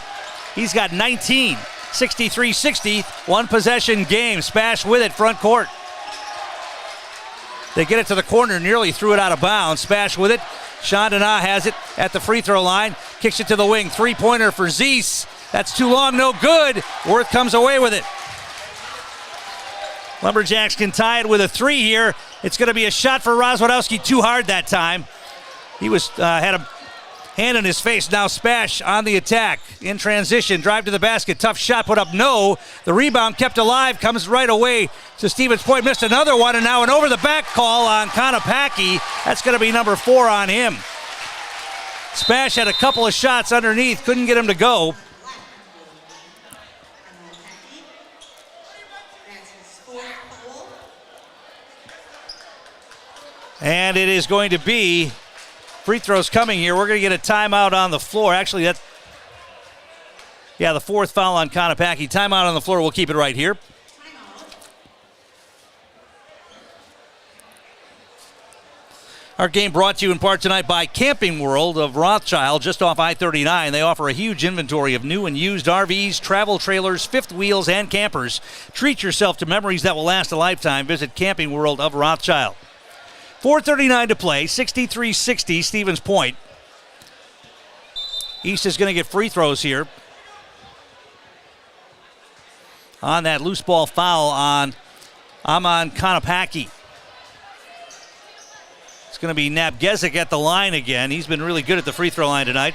He's got 19, 63-60, one possession game. Spash with it, front court. They get it to the corner, nearly threw it out of bounds. Spash with it. Chandana has it at the free throw line. Kicks it to the wing. Three-pointer for Zeese. That's too long, no good. Worth comes away with it. Lumberjacks can tie it with a three here. It's going to be a shot for Rozwadowski, too hard that time. He had a hand in his face. Now Spash on the attack. In transition, drive to the basket. Tough shot put up, no. The rebound kept alive, comes right away to Stevens Point. Missed another one, and now an over-the-back call on Konopacki. That's going to be number 4 on him. Spash had a couple of shots underneath, couldn't get him to go. And it is going to be free throws coming here. We're going to get a timeout on the floor. Actually, the fourth foul on Konopacki. Timeout on the floor. We'll keep it right here. Our game brought to you in part tonight by Camping World of Rothschild, just off I-39. They offer a huge inventory of new and used RVs, travel trailers, fifth wheels, and campers. Treat yourself to memories that will last a lifetime. Visit Camping World of Rothschild. 4:39 to play, 63-60, Stevens Point. East is going to get free throws here on that loose ball foul on Amon Konopacki. It's going to be Napgezik at the line again. He's been really good at the free throw line tonight.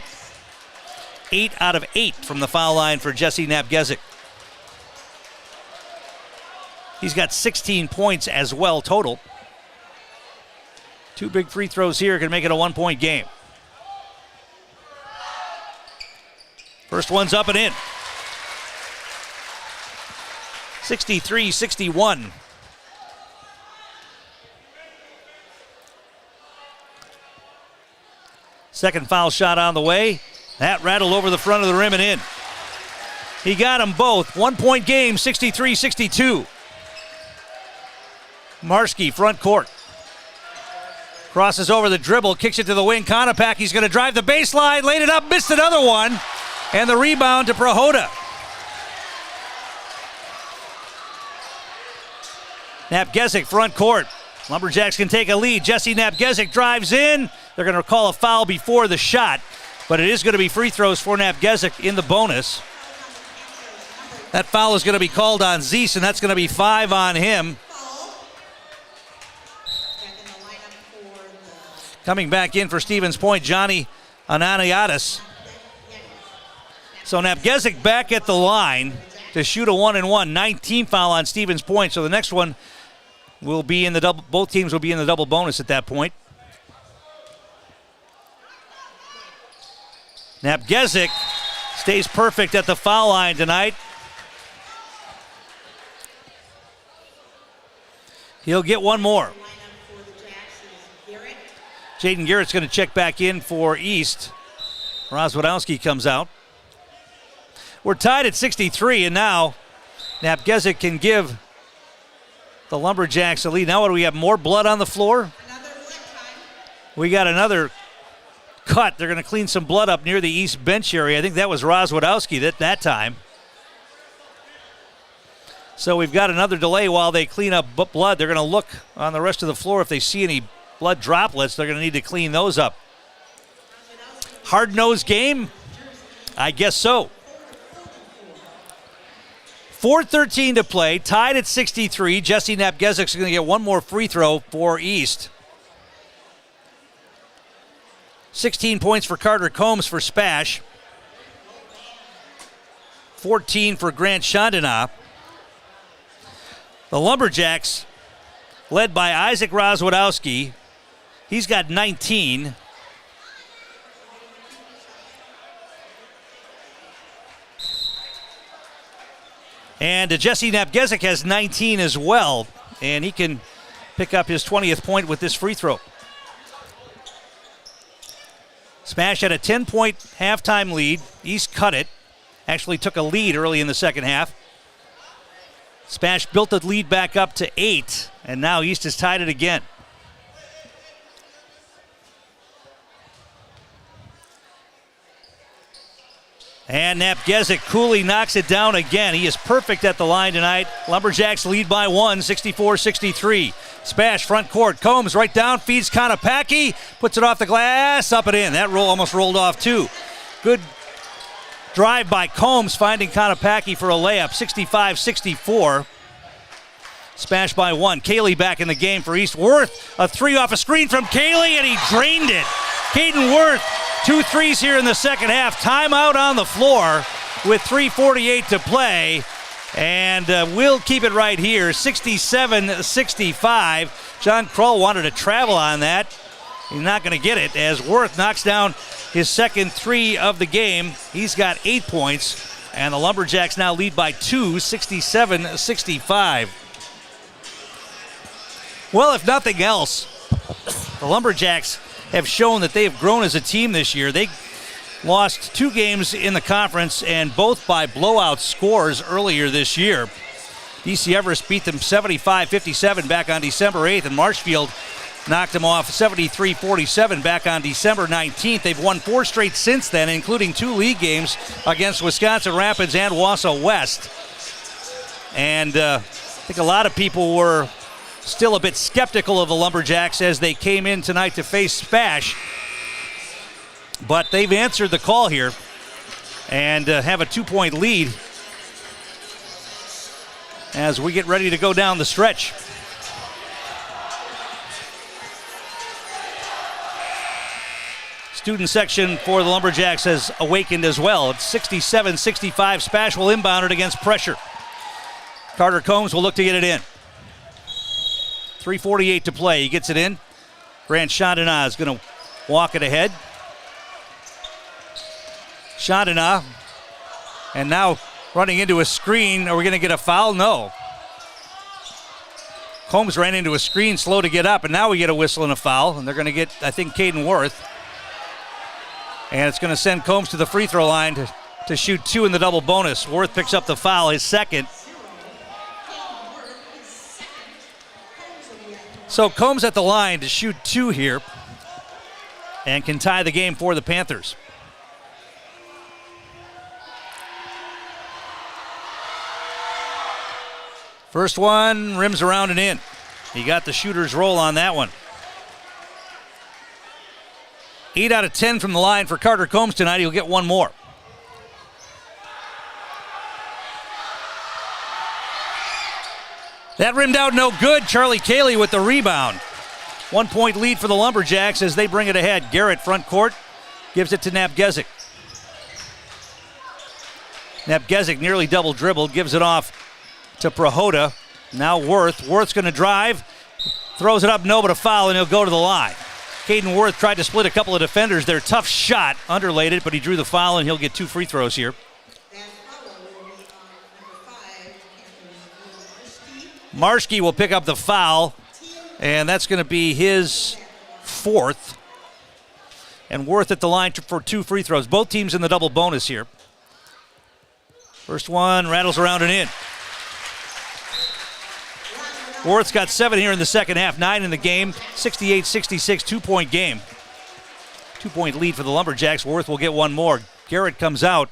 8 out of 8 from the foul line for Jesse Napgezik. He's got 16 points as well total. 2 big free throws here can make it a 1-point game. First one's up and in. 63-61. Second foul shot on the way. That rattled over the front of the rim and in. He got them both. 1-point game, 63-62. Marski, front court. Crosses over the dribble, kicks it to the wing. Konopacki's going to drive the baseline, laid it up, missed another one. And the rebound to Prohoda. Napgezik, front court. Lumberjacks can take a lead. Jesse Napgezik drives in. They're going to call a foul before the shot, but it is going to be free throws for Napgezik in the bonus. That foul is going to be called on Zeese, and that's going to be 5 on him. Coming back in for Stevens Point, Johnny Ananiadis. So Napgezik back at the line to shoot a 1-and-1. 19 foul on Stevens Point, so the next one will be in the double. Both teams will be in the double bonus at that point. Napgezik stays perfect at the foul line tonight. He'll get one more. Jaden Garrett's going to check back in for East. Rozwadowski comes out. We're tied at 63, and now Napgezik can give the Lumberjacks a lead. Now what do we have, more blood on the floor? We got another cut. They're going to clean some blood up near the East bench area. I think that was Rozwadowski that time. So we've got another delay while they clean up blood. They're going to look on the rest of the floor if they see any blood droplets. They're going to need to clean those up. Hard-nosed game? I guess so. 4:13 to play, tied at 63. Jesse Napgezik's going to get one more free throw for East. 16 points for Carter Combs for SPASH. 14 for Grant Chandana. The Lumberjacks, led by Isaac Rozwadowski, he's got 19. And Jesse Napgezik has 19 as well, and he can pick up his 20th point with this free throw. SPASH had a 10-point halftime lead. East cut it. Actually took a lead early in the second half. SPASH built the lead back up to 8, and now East has tied it again. And Napgezik coolly knocks it down again. He is perfect at the line tonight. Lumberjacks lead by 1, 64-63. SPASH front court. Combs right down, feeds Konopacki, puts it off the glass, up and in. That roll almost rolled off too. Good drive by Combs, finding Konopacki for a layup, 65-64. SPASH by 1. Cayley back in the game for East. Worth, a three off a screen from Cayley, and he drained it. Caden Worth, 2 threes here in the second half. Timeout on the floor with 3:48 to play. And we'll keep it right here, 67-65. John Kroll wanted to travel on that. He's not going to get it as Worth knocks down his second three of the game. He's got 8 points, and the Lumberjacks now lead by 2, 67-65. Well, if nothing else, the Lumberjacks have shown that they have grown as a team this year. They lost 2 games in the conference, and both by blowout scores earlier this year. DC Everest beat them 75-57 back on December 8th, and Marshfield knocked them off 73-47 back on December 19th. They've won 4 straight since then, including 2 league games against Wisconsin Rapids and Wausau West. And I think a lot of people were still a bit skeptical of the Lumberjacks as they came in tonight to face SPASH. But they've answered the call here and have a 2-point lead as we get ready to go down the stretch. Student section for the Lumberjacks has awakened as well. It's 67-65. SPASH will inbound it against pressure. Carter Combs will look to get it in. 3:48 to play. He gets it in. Grant Chandana is going to walk it ahead. Chandana, and now running into a screen. Are we going to get a foul? No. Combs ran into a screen, slow to get up, and now we get a whistle and a foul, and they're going to get, I think, Caden Worth. And it's going to send Combs to the free throw line to shoot 2 in the double bonus. Worth picks up the foul, his second. So Combs at the line to shoot 2 here and can tie the game for the Panthers. First one rims around and in. He got the shooter's roll on that one. 8 out of 10 from the line for Carter Combs tonight. He'll get one more. That rimmed out no good. Charlie Cayley with the rebound. 1-point lead for the Lumberjacks as they bring it ahead. Garrett front court gives it to Napgezik. Napgezik nearly double dribbled, gives it off to Prohoda. Now Worth. Worth's going to drive. Throws it up, no, but a foul, and he'll go to the line. Caden Worth tried to split a couple of defenders there. Tough shot, underlaid it, but he drew the foul, and he'll get 2 free throws here. Marshke will pick up the foul, and that's going to be his 4th. And Worth at the line for 2 free throws. Both teams in the double bonus here. First one rattles around and in. Worth's got 7 here in the second half, 9 in the game, 68-66, 2-point game. 2-point lead for the Lumberjacks. Worth will get one more. Garrett comes out.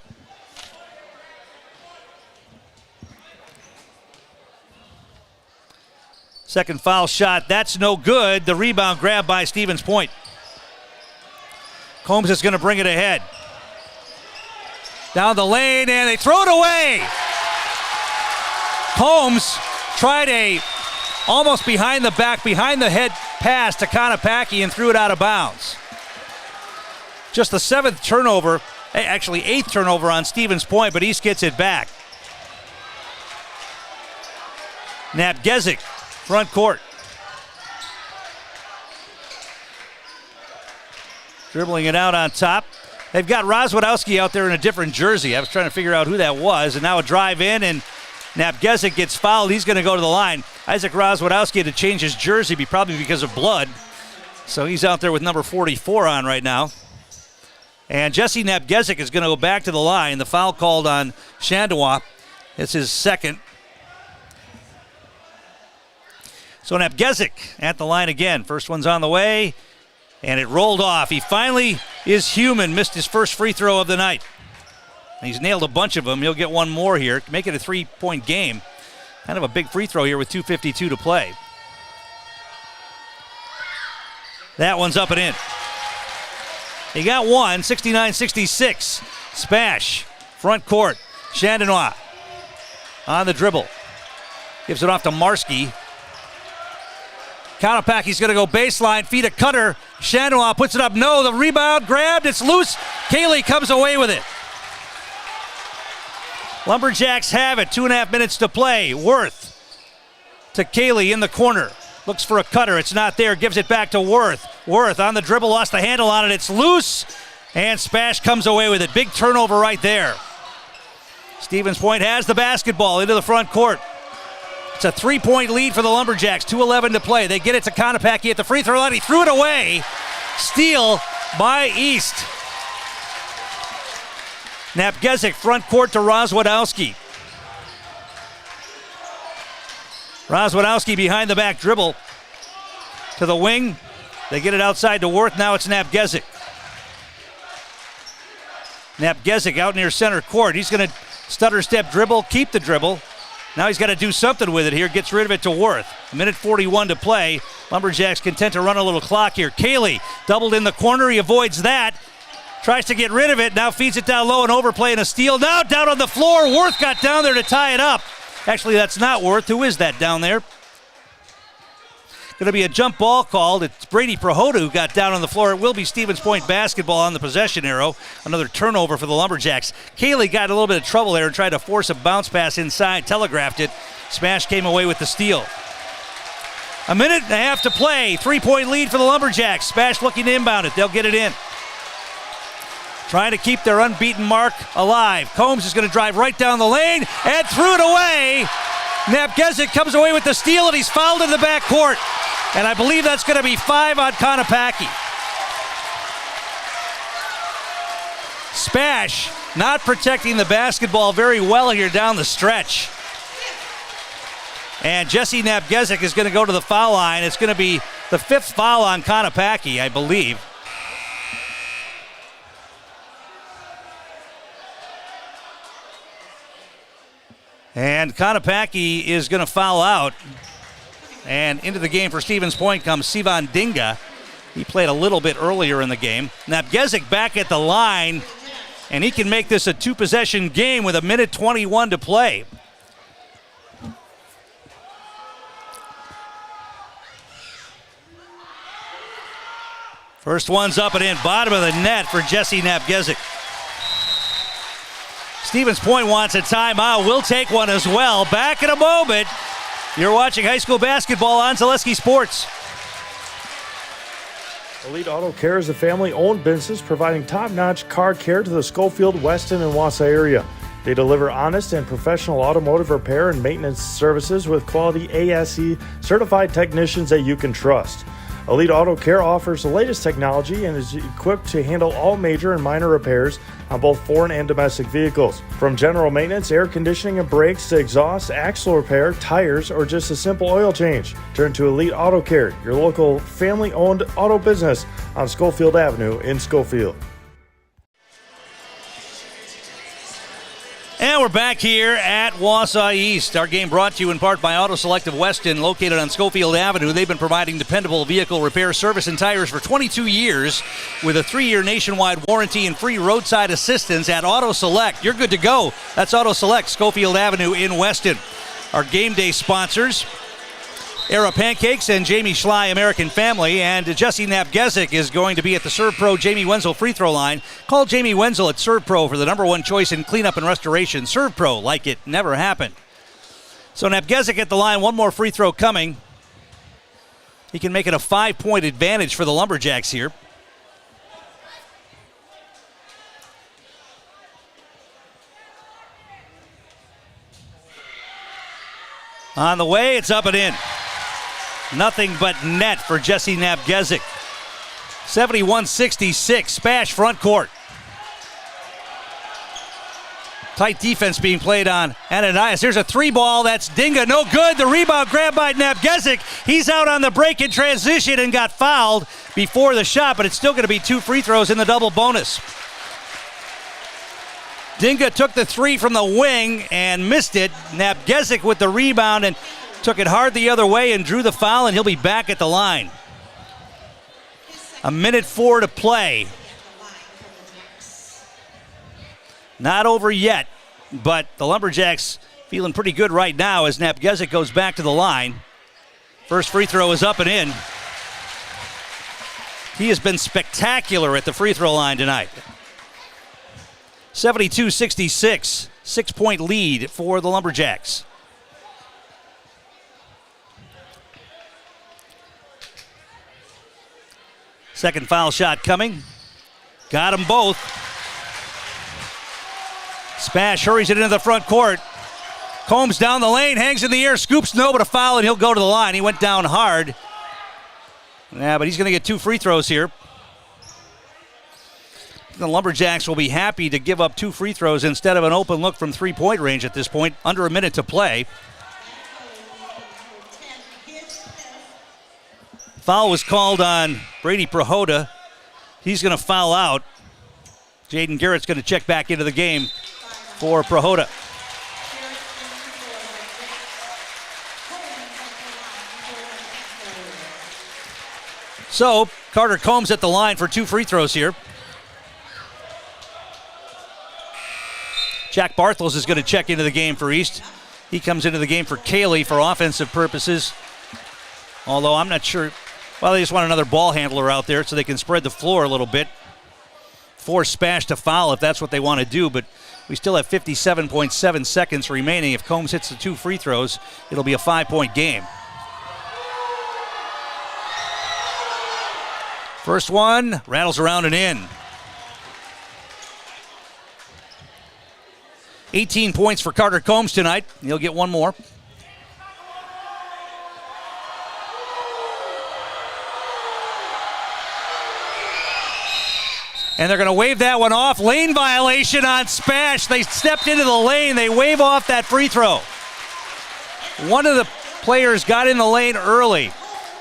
Second foul shot, that's no good. The rebound grabbed by Stevens Point. Combs is going to bring it ahead. Down the lane, and they throw it away. Combs tried a almost behind the head pass to Konopacki and threw it out of bounds. Just the 7th turnover, actually 8th turnover on Stevens Point, but East gets it back. Napgezik, front court. Dribbling it out on top. They've got Rozwadowski out there in a different jersey. I was trying to figure out who that was, and now a drive in, and Napgezik gets fouled. He's going to go to the line. Isaac Rozwadowski had to change his jersey, probably because of blood. So he's out there with number 44 on right now. And Jesse Napgezik is going to go back to the line. The foul called on Shandois. It's his second. So Napgezik at the line again. First one's on the way, and it rolled off. He finally is human. Missed his first free throw of the night. He's nailed a bunch of them. He'll get one more here. Make it a 3-point game. Kind of a big free throw here with 2:52 to play. That one's up and in. He got one, 69-66. SPASH, front court. Chandanois on the dribble. Gives it off to Marski. Konopacki's going to go baseline, feed a cutter. Chandanois puts it up. No, the rebound grabbed. It's loose. Cayley comes away with it. Lumberjacks have it. 2.5 minutes to play. Worth to Cayley in the corner. Looks for a cutter. It's not there. Gives it back to Worth. Worth on the dribble. Lost the handle on it. It's loose. And SPASH comes away with it. Big turnover right there. Stevens Point has the basketball into the front court. It's a 3-point lead for the Lumberjacks. 2:11 to play. They get it to Konopacki at the free throw line. He threw it away. Steal by East. Napgezik front court to Rozwadowski. Rozwadowski behind the back dribble to the wing. They get it outside to Worth. Now it's Napgezik. Napgezik out near center court. He's going to stutter step dribble, keep the dribble. Now he's got to do something with it here. Gets rid of it to Worth. 1:41 to play. Lumberjacks content to run a little clock here. Cayley doubled in the corner. He avoids that. Tries to get rid of it. Now feeds it down low and overplaying a steal. Now down on the floor. Worth got down there to tie it up. Actually, that's not Worth. Who is that down there? Going to be a jump ball called. It's Brady Prohoda who got down on the floor. It will be Stevens Point basketball on the possession arrow. Another turnover for the Lumberjacks. Cayley got a little bit of trouble there and tried to force a bounce pass inside. Telegraphed it. SPASH came away with the steal. 1.5 minutes to play. 3-point lead for the Lumberjacks. SPASH looking to inbound it. They'll get it in. Trying to keep their unbeaten mark alive. Combs is going to drive right down the lane and threw it away. Napgezik comes away with the steal, and he's fouled in the backcourt. And I believe that's going to be 5 on Konopacki. SPASH not protecting the basketball very well here down the stretch. And Jesse Napgezik is going to go to the foul line. It's going to be the 5th foul on Konopacki, I believe. And Konopacki is going to foul out. And into the game for Stevens Point comes Sivan Dinga. He played a little bit earlier in the game. Napgezik back at the line, and he can make this a 2-possession game with 1:21 to play. First one's up and in, bottom of the net for Jesse Napgezik. Stevens Point wants a timeout. We'll take one as well. Back in a moment. You're watching high school basketball on Zaleski Sports. Elite Auto Care is a family-owned business providing top-notch car care to the Schofield, Weston, and Wausau area. They deliver honest and professional automotive repair and maintenance services with quality ASE certified technicians that you can trust. Elite Auto Care offers the latest technology and is equipped to handle all major and minor repairs on both foreign and domestic vehicles. From general maintenance, air conditioning and brakes to exhaust, axle repair, tires, or just a simple oil change. Turn to Elite Auto Care, your local family-owned auto business on Schofield Avenue in Schofield. And we're back here at Wausau East. Our game brought to you in part by Auto Select of Weston, located on Schofield Avenue. They've been providing dependable vehicle repair, service, and tires for 22 years with a 3-year nationwide warranty and free roadside assistance at Auto Select. You're good to go. That's Auto Select, Schofield Avenue in Weston. our game day sponsors, Era Pancakes and Jamie Schley American Family. And Jesse Napgezik is going to be at the Serve Pro Jamie Wenzel free throw line. Call Jamie Wenzel at Serve Pro for the #1 choice in cleanup and restoration. Serve Pro, like it never happened. So Napgezik at the line, one more free throw coming. He can make it a 5-point advantage for the Lumberjacks here. On the way, it's up and in. Nothing but net for Jesse Napgezik. 71-66, SPASH front court. Tight defense being played on Ananias. There's a 3-ball. That's Dinga. No good. The rebound grabbed by Napgezik. He's out on the break in transition and got fouled before the shot, but it's still going to be 2 free throws in the double bonus. Dinga took the 3 from the wing and missed it. Napgezik with the rebound and took it hard the other way and drew the foul, and he'll be back at the line. 1:04 to play. Not over yet, but the Lumberjacks feeling pretty good right now as Napgezik goes back to the line. First free throw is up and in. He has been spectacular at the free throw line tonight. 72-66, 6-point lead for the Lumberjacks. Second foul shot coming. Got them both. SPASH hurries it into the front court. Combs down the lane, hangs in the air, scoops no, but a foul, and he'll go to the line. He went down hard. Yeah, but he's going to get 2 free throws here. The Lumberjacks will be happy to give up 2 free throws instead of an open look from 3-point range at this point. Under a minute to play. Foul was called on Brady Prohoda. He's going to foul out. Jaden Garrett's going to check back into the game for Prohoda. So, Carter Combs at the line for 2 free throws here. Jack Barthels is going to check into the game for East. He comes into the game for Cayley for offensive purposes. Although I'm not sure. Well, they just want another ball handler out there so they can spread the floor a little bit. Force SPASH to foul if that's what they want to do, but we still have 57.7 seconds remaining. If Combs hits the 2 free throws, it'll be a 5-point game. First one, rattles around and in. 18 points for Carter Combs tonight. He'll get one more. And they're going to wave that one off. Lane violation on SPASH. They stepped into the lane. They wave off that free throw. One of the players got in the lane early.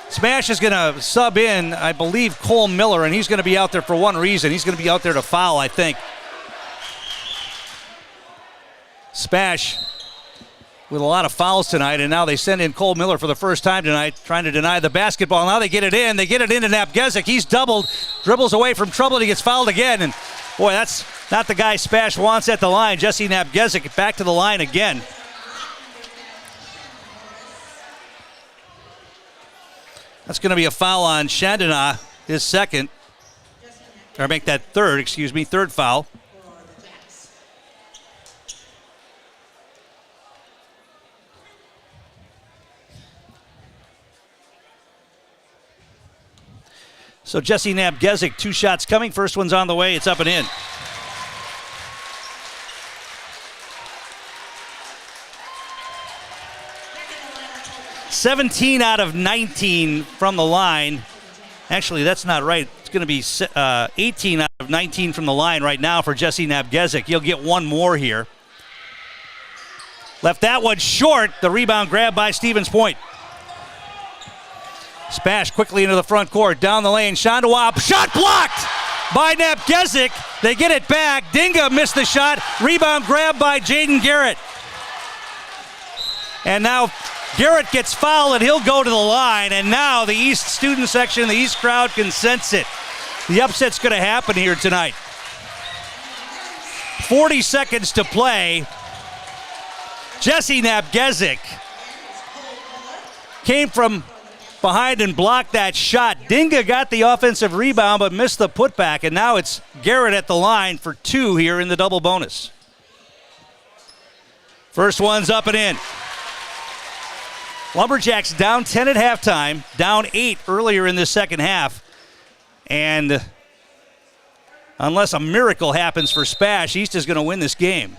SPASH is going to sub in, I believe, Cole Miller, and he's going to be out there for one reason. He's going to be out there to foul, I think. SPASH with a lot of fouls tonight, and now they send in Cole Miller for the first time tonight, trying to deny the basketball. Now they get it in. They get it into Napgezik. He's doubled, dribbles away from trouble, and he gets fouled again. And, boy, that's not the guy SPASH wants at the line. Jesse Napgezik back to the line again. That's going to be a foul on Chandana, his second. Or make that third foul. So Jesse Napgezik, 2 shots coming. First one's on the way. It's up and in. $17 out of 19 from the line. Actually, that's not right. It's going to be 18 out of 19 from the line right now for Jesse Napgezik. He'll get one more here. Left that one short. The rebound grab by Stevens Point. SPASH quickly into the front court. Down the lane. Shondawab. Shot blocked by Napgezik. They get it back. Dinga missed the shot. Rebound grab by Jaden Garrett. And now Garrett gets fouled and he'll go to the line. And now the East student section, the East crowd can sense it. The upset's going to happen here tonight. 40 seconds to play. Jesse Nabgezik came from behind and blocked that shot. Dinga got the offensive rebound but missed the putback, and now it's Garrett at the line for 2 here in the double bonus. First one's up and in. Lumberjacks down 10 at halftime, down 8 earlier in the second half. And unless a miracle happens for SPASH, East is going to win this game.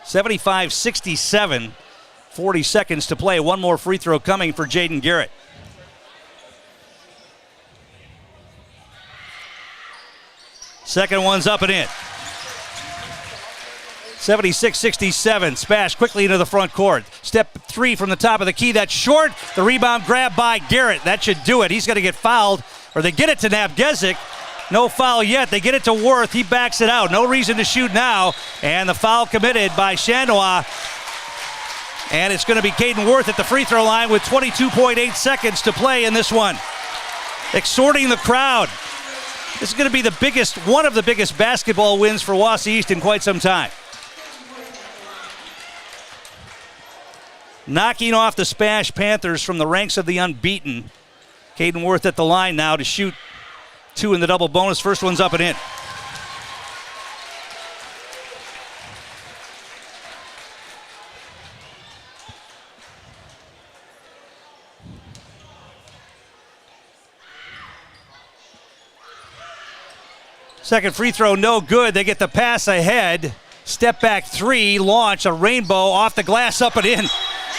75-67, 40 seconds to play. One more free throw coming for Jaden Garrett. Second one's up and in. 76-67. SPASH quickly into the front court. Step 3 from the top of the key. That's short. The rebound grabbed by Garrett. That should do it. He's going to get fouled. Or they get it to Nabgezik. No foul yet. They get it to Worth. He backs it out. No reason to shoot now. And the foul committed by Chandwa. And it's going to be Caden Worth at the free throw line with 22.8 seconds to play in this one. Exhorting the crowd. This is going to be one of the biggest basketball wins for Wausau East in quite some time. Knocking off the SPASH Panthers from the ranks of the unbeaten. Caden Worth at the line now to shoot 2 in the double bonus. First one's up and in. Second free throw, no good. They get the pass ahead. Step back 3, launch, a rainbow off the glass, up and in.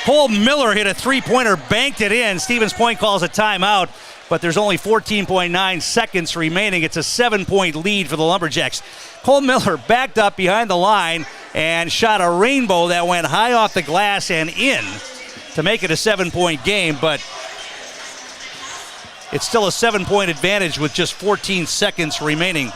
Cole Miller hit a three-pointer, banked it in. Stevens Point calls a timeout, but there's only 14.9 seconds remaining. It's a 7-point lead for the Lumberjacks. Cole Miller backed up behind the line and shot a rainbow that went high off the glass and in to make it a 7-point game, but it's still a 7-point advantage with just 14 seconds remaining.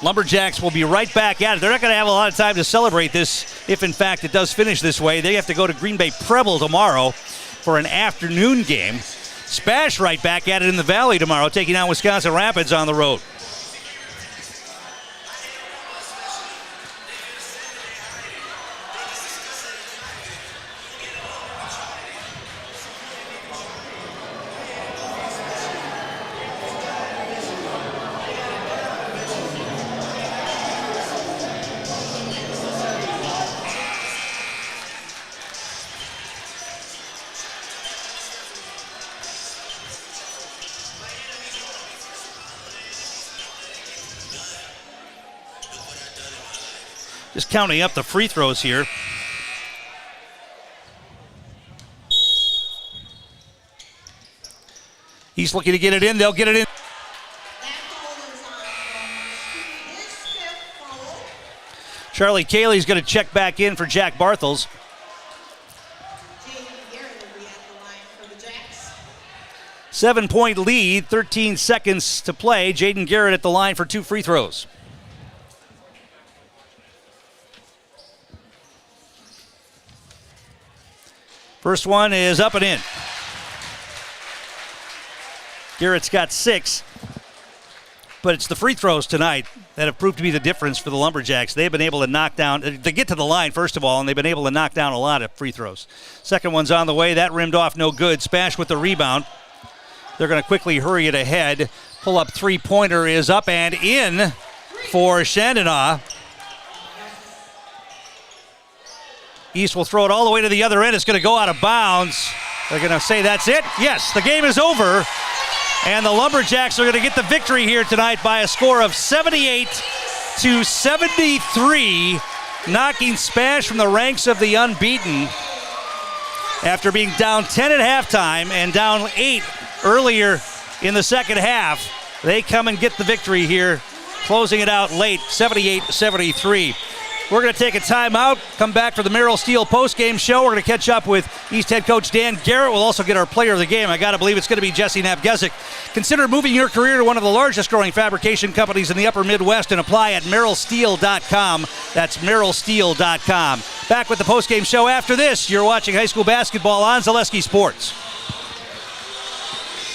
Lumberjacks will be right back at it. They're not going to have a lot of time to celebrate this if, in fact, it does finish this way. They have to go to Green Bay Preble tomorrow for an afternoon game. SPASH right back at it in the Valley tomorrow, taking on Wisconsin Rapids on the road. Just counting up the free throws here. He's looking to get it in. They'll get it in. Charlie Cayley's going to check back in for Jack Barthels. Seven-point lead, 13 seconds to play. Jaden Garrett at the line for 2 free throws. First one is up and in. Garrett's got 6, but it's the free throws tonight that have proved to be the difference for the Lumberjacks. They've been able to knock down, they get to the line first of all, and they've been able to knock down a lot of free throws. Second one's on the way. That rimmed off, no good. SPASH with the rebound. They're going to quickly hurry it ahead. Pull up three-pointer is up and in for Chandwa. East will throw it all the way to the other end. It's going to go out of bounds. They're going to say that's it. Yes, the game is over. And the Lumberjacks are going to get the victory here tonight by a score of 78-73, knocking SPASH from the ranks of the unbeaten. After being down 10 at halftime and down 8 earlier in the second half, they come and get the victory here, closing it out late, 78-73. We're going to take a timeout, come back for the Merrill Steel postgame show. We're going to catch up with East head coach Dan Garrett. We'll also get our player of the game. I got to believe it's going to be Jesse Nabgezik. Consider moving your career to one of the largest growing fabrication companies in the upper Midwest and apply at merrillsteel.com. That's merrillsteel.com. Back with the postgame show after this. You're watching high school basketball on Zaleski Sports.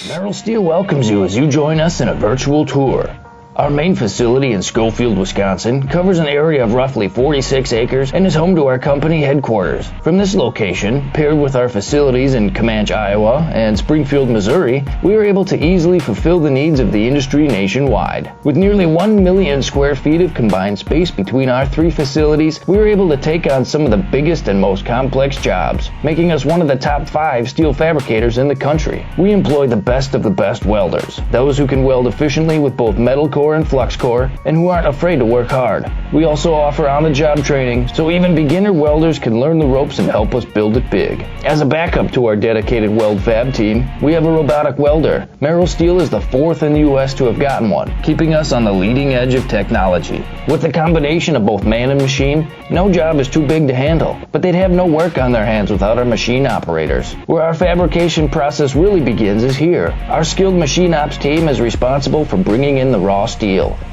Merrill Steel welcomes you as you join us in a virtual tour. Our main facility in Schofield, Wisconsin covers an area of roughly 46 acres and is home to our company headquarters. From this location, paired with our facilities in Comanche, Iowa and Springfield, Missouri, we are able to easily fulfill the needs of the industry nationwide. With nearly 1 million square feet of combined space between our 3 facilities, we are able to take on some of the biggest and most complex jobs, making us one of the top 5 steel fabricators in the country. We employ the best of the best welders, those who can weld efficiently with both metal core and flux core, and who aren't afraid to work hard. We also offer on-the-job training, so even beginner welders can learn the ropes and help us build it big. As a backup to our dedicated weld fab team, we have a robotic welder. Merrill Steel is the 4th in the U.S. to have gotten one, keeping us on the leading edge of technology. With the combination of both man and machine, no job is too big to handle, but they'd have no work on their hands without our machine operators. Where our fabrication process really begins is here. Our skilled machine ops team is responsible for bringing in the raw steel.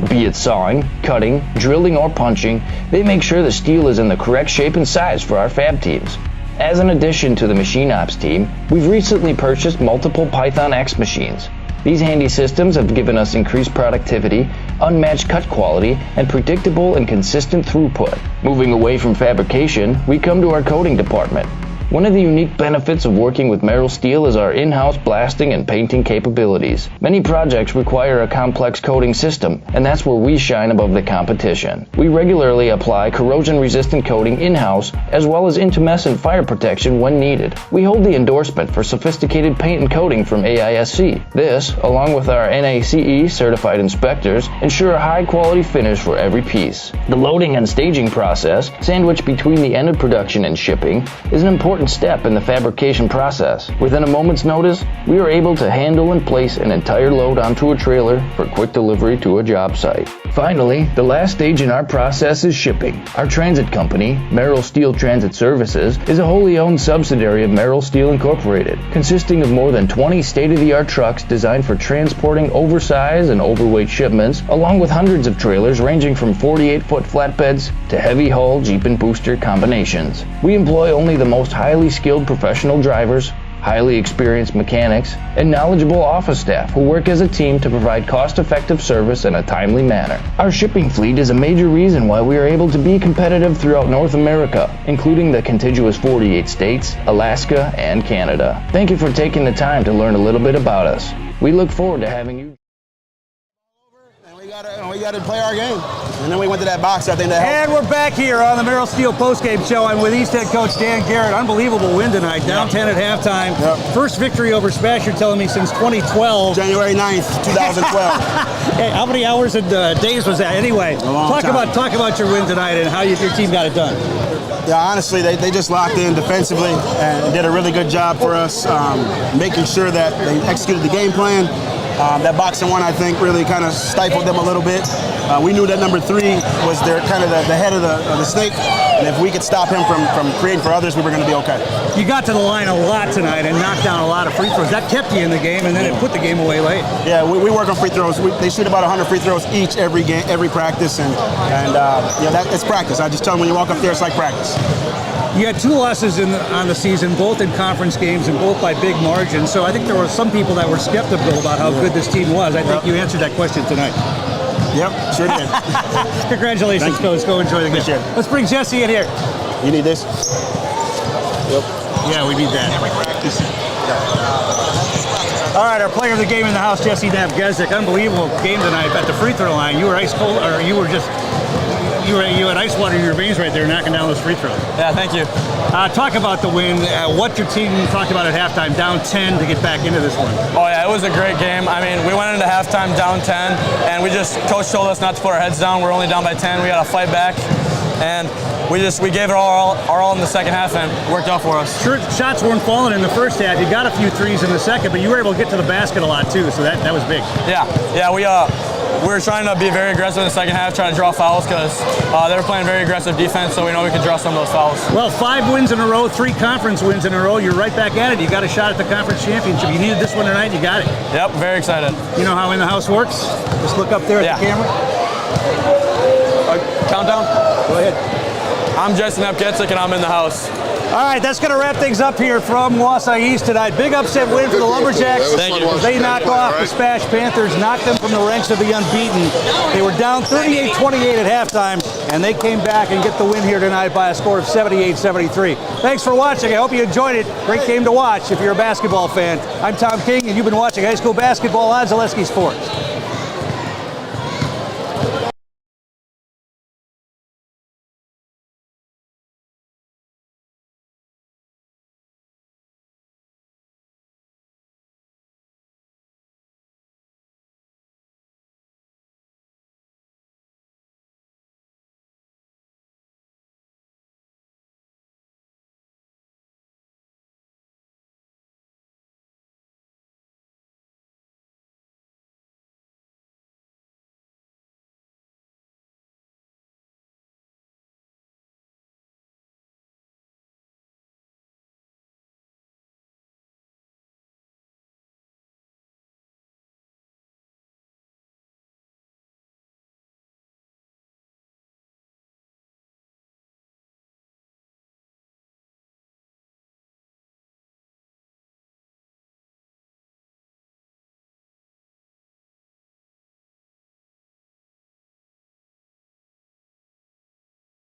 Be it sawing, cutting, drilling, or punching, they make sure the steel is in the correct shape and size for our fab teams. As an addition to the machine ops team, we've recently purchased multiple Python X machines. These handy systems have given us increased productivity, unmatched cut quality, and predictable and consistent throughput. Moving away from fabrication, we come to our coating department. One of the unique benefits of working with Merrill Steel is our in-house blasting and painting capabilities. Many projects require a complex coating system, and that's where we shine above the competition. We regularly apply corrosion-resistant coating in-house, as well as intumescent fire protection when needed. We hold the endorsement for sophisticated paint and coating from AISC. This, along with our NACE certified inspectors, ensure a high-quality finish for every piece. The loading and staging process, sandwiched between the end of production and shipping, is an important step in the fabrication process. Within a moment's notice, we are able to handle and place an entire load onto a trailer for quick delivery to a job site. Finally, the last stage in our process is shipping. Our transit company, Merrill Steel Transit Services, is a wholly owned subsidiary of Merrill Steel Incorporated, consisting of more than 20 state-of-the-art trucks designed for transporting oversized and overweight shipments, along with hundreds of trailers ranging from 48-foot flatbeds to heavy-hull Jeep and booster combinations. We employ only the most highly skilled professional drivers, highly experienced mechanics, and knowledgeable office staff who work as a team to provide cost-effective service in a timely manner. Our shipping fleet is a major reason why we are able to be competitive throughout North America, including the contiguous 48 states, Alaska, and Canada. Thank you for taking the time to learn a little bit about us. We look forward to having you. We got to play our game. And then we went to that box. I think that helped. And we're back here on the Merrill Steel postgame show. I'm with East Head coach Dan Garrett. Unbelievable win tonight, down 10 at halftime. Yep. First victory over SPASH, you're telling me, since 2012. January 9th, 2012. Hey, how many hours and days was that? Anyway, talk about your win tonight and how your team got it done. Yeah, honestly, they just locked in defensively and did a really good job for us, making sure that they executed the game plan. That box and one, I think, really kind of stifled them a little bit. We knew that number 3 was their kind of the head of the snake, and if we could stop him from creating for others, we were going to be okay. You got to the line a lot tonight and knocked down a lot of free throws. That kept you in the game, and then it put the game away late. Yeah, we work on free throws. They shoot about 100 free throws each every game, every practice, and it's practice. I just tell them when you walk up there, it's like practice. You had 2 losses on the season, both in conference games and both by big margins. So I think there were some people that were skeptical about how good this team was. I think you answered that question tonight. Yep, sure did. Congratulations, coach. Go enjoy the game. Let's bring Jesse in here. You need this? Yep. Yeah, we need that. Every practice. All right, our player of the game in the house, Jesse Navgezik. Unbelievable game tonight at the free throw line. You were ice cold, or you had ice water in your veins right there, knocking down those free throws. Yeah, thank you. Talk about the win. What your team talked about at halftime, down 10 to get back into this one. Oh yeah, it was a great game. I mean, we went into halftime down 10, and coach told us not to put our heads down. We're only down by 10. We got to fight back, and we gave it our all in the second half, and it worked out for us. Sure, shots weren't falling in the first half. You got a few threes in the second, but you were able to get to the basket a lot too, so that was big. Yeah, we were trying to be very aggressive in the second half, trying to draw fouls because they were playing very aggressive defense, so we know we could draw some of those fouls. Well, 5 wins in a row, 3 conference wins in a row. You're right back at it. You got a shot at the conference championship. You needed this one tonight, you got it. Yep, very excited. You know how in the house works? Just look up there at the camera. Countdown? Go ahead. I'm Justin Epketic, and I'm in the house. All right, that's going to wrap things up here from Wausau East tonight. Big upset win for the Lumberjacks. Thank you. They knocked off the SPASH Panthers, knocked them from the ranks of the unbeaten. They were down 38-28 at halftime, and they came back and get the win here tonight by a score of 78-73. Thanks for watching. I hope you enjoyed it. Great game to watch if you're a basketball fan. I'm Tom King, and you've been watching high school basketball on Zaleski Sports.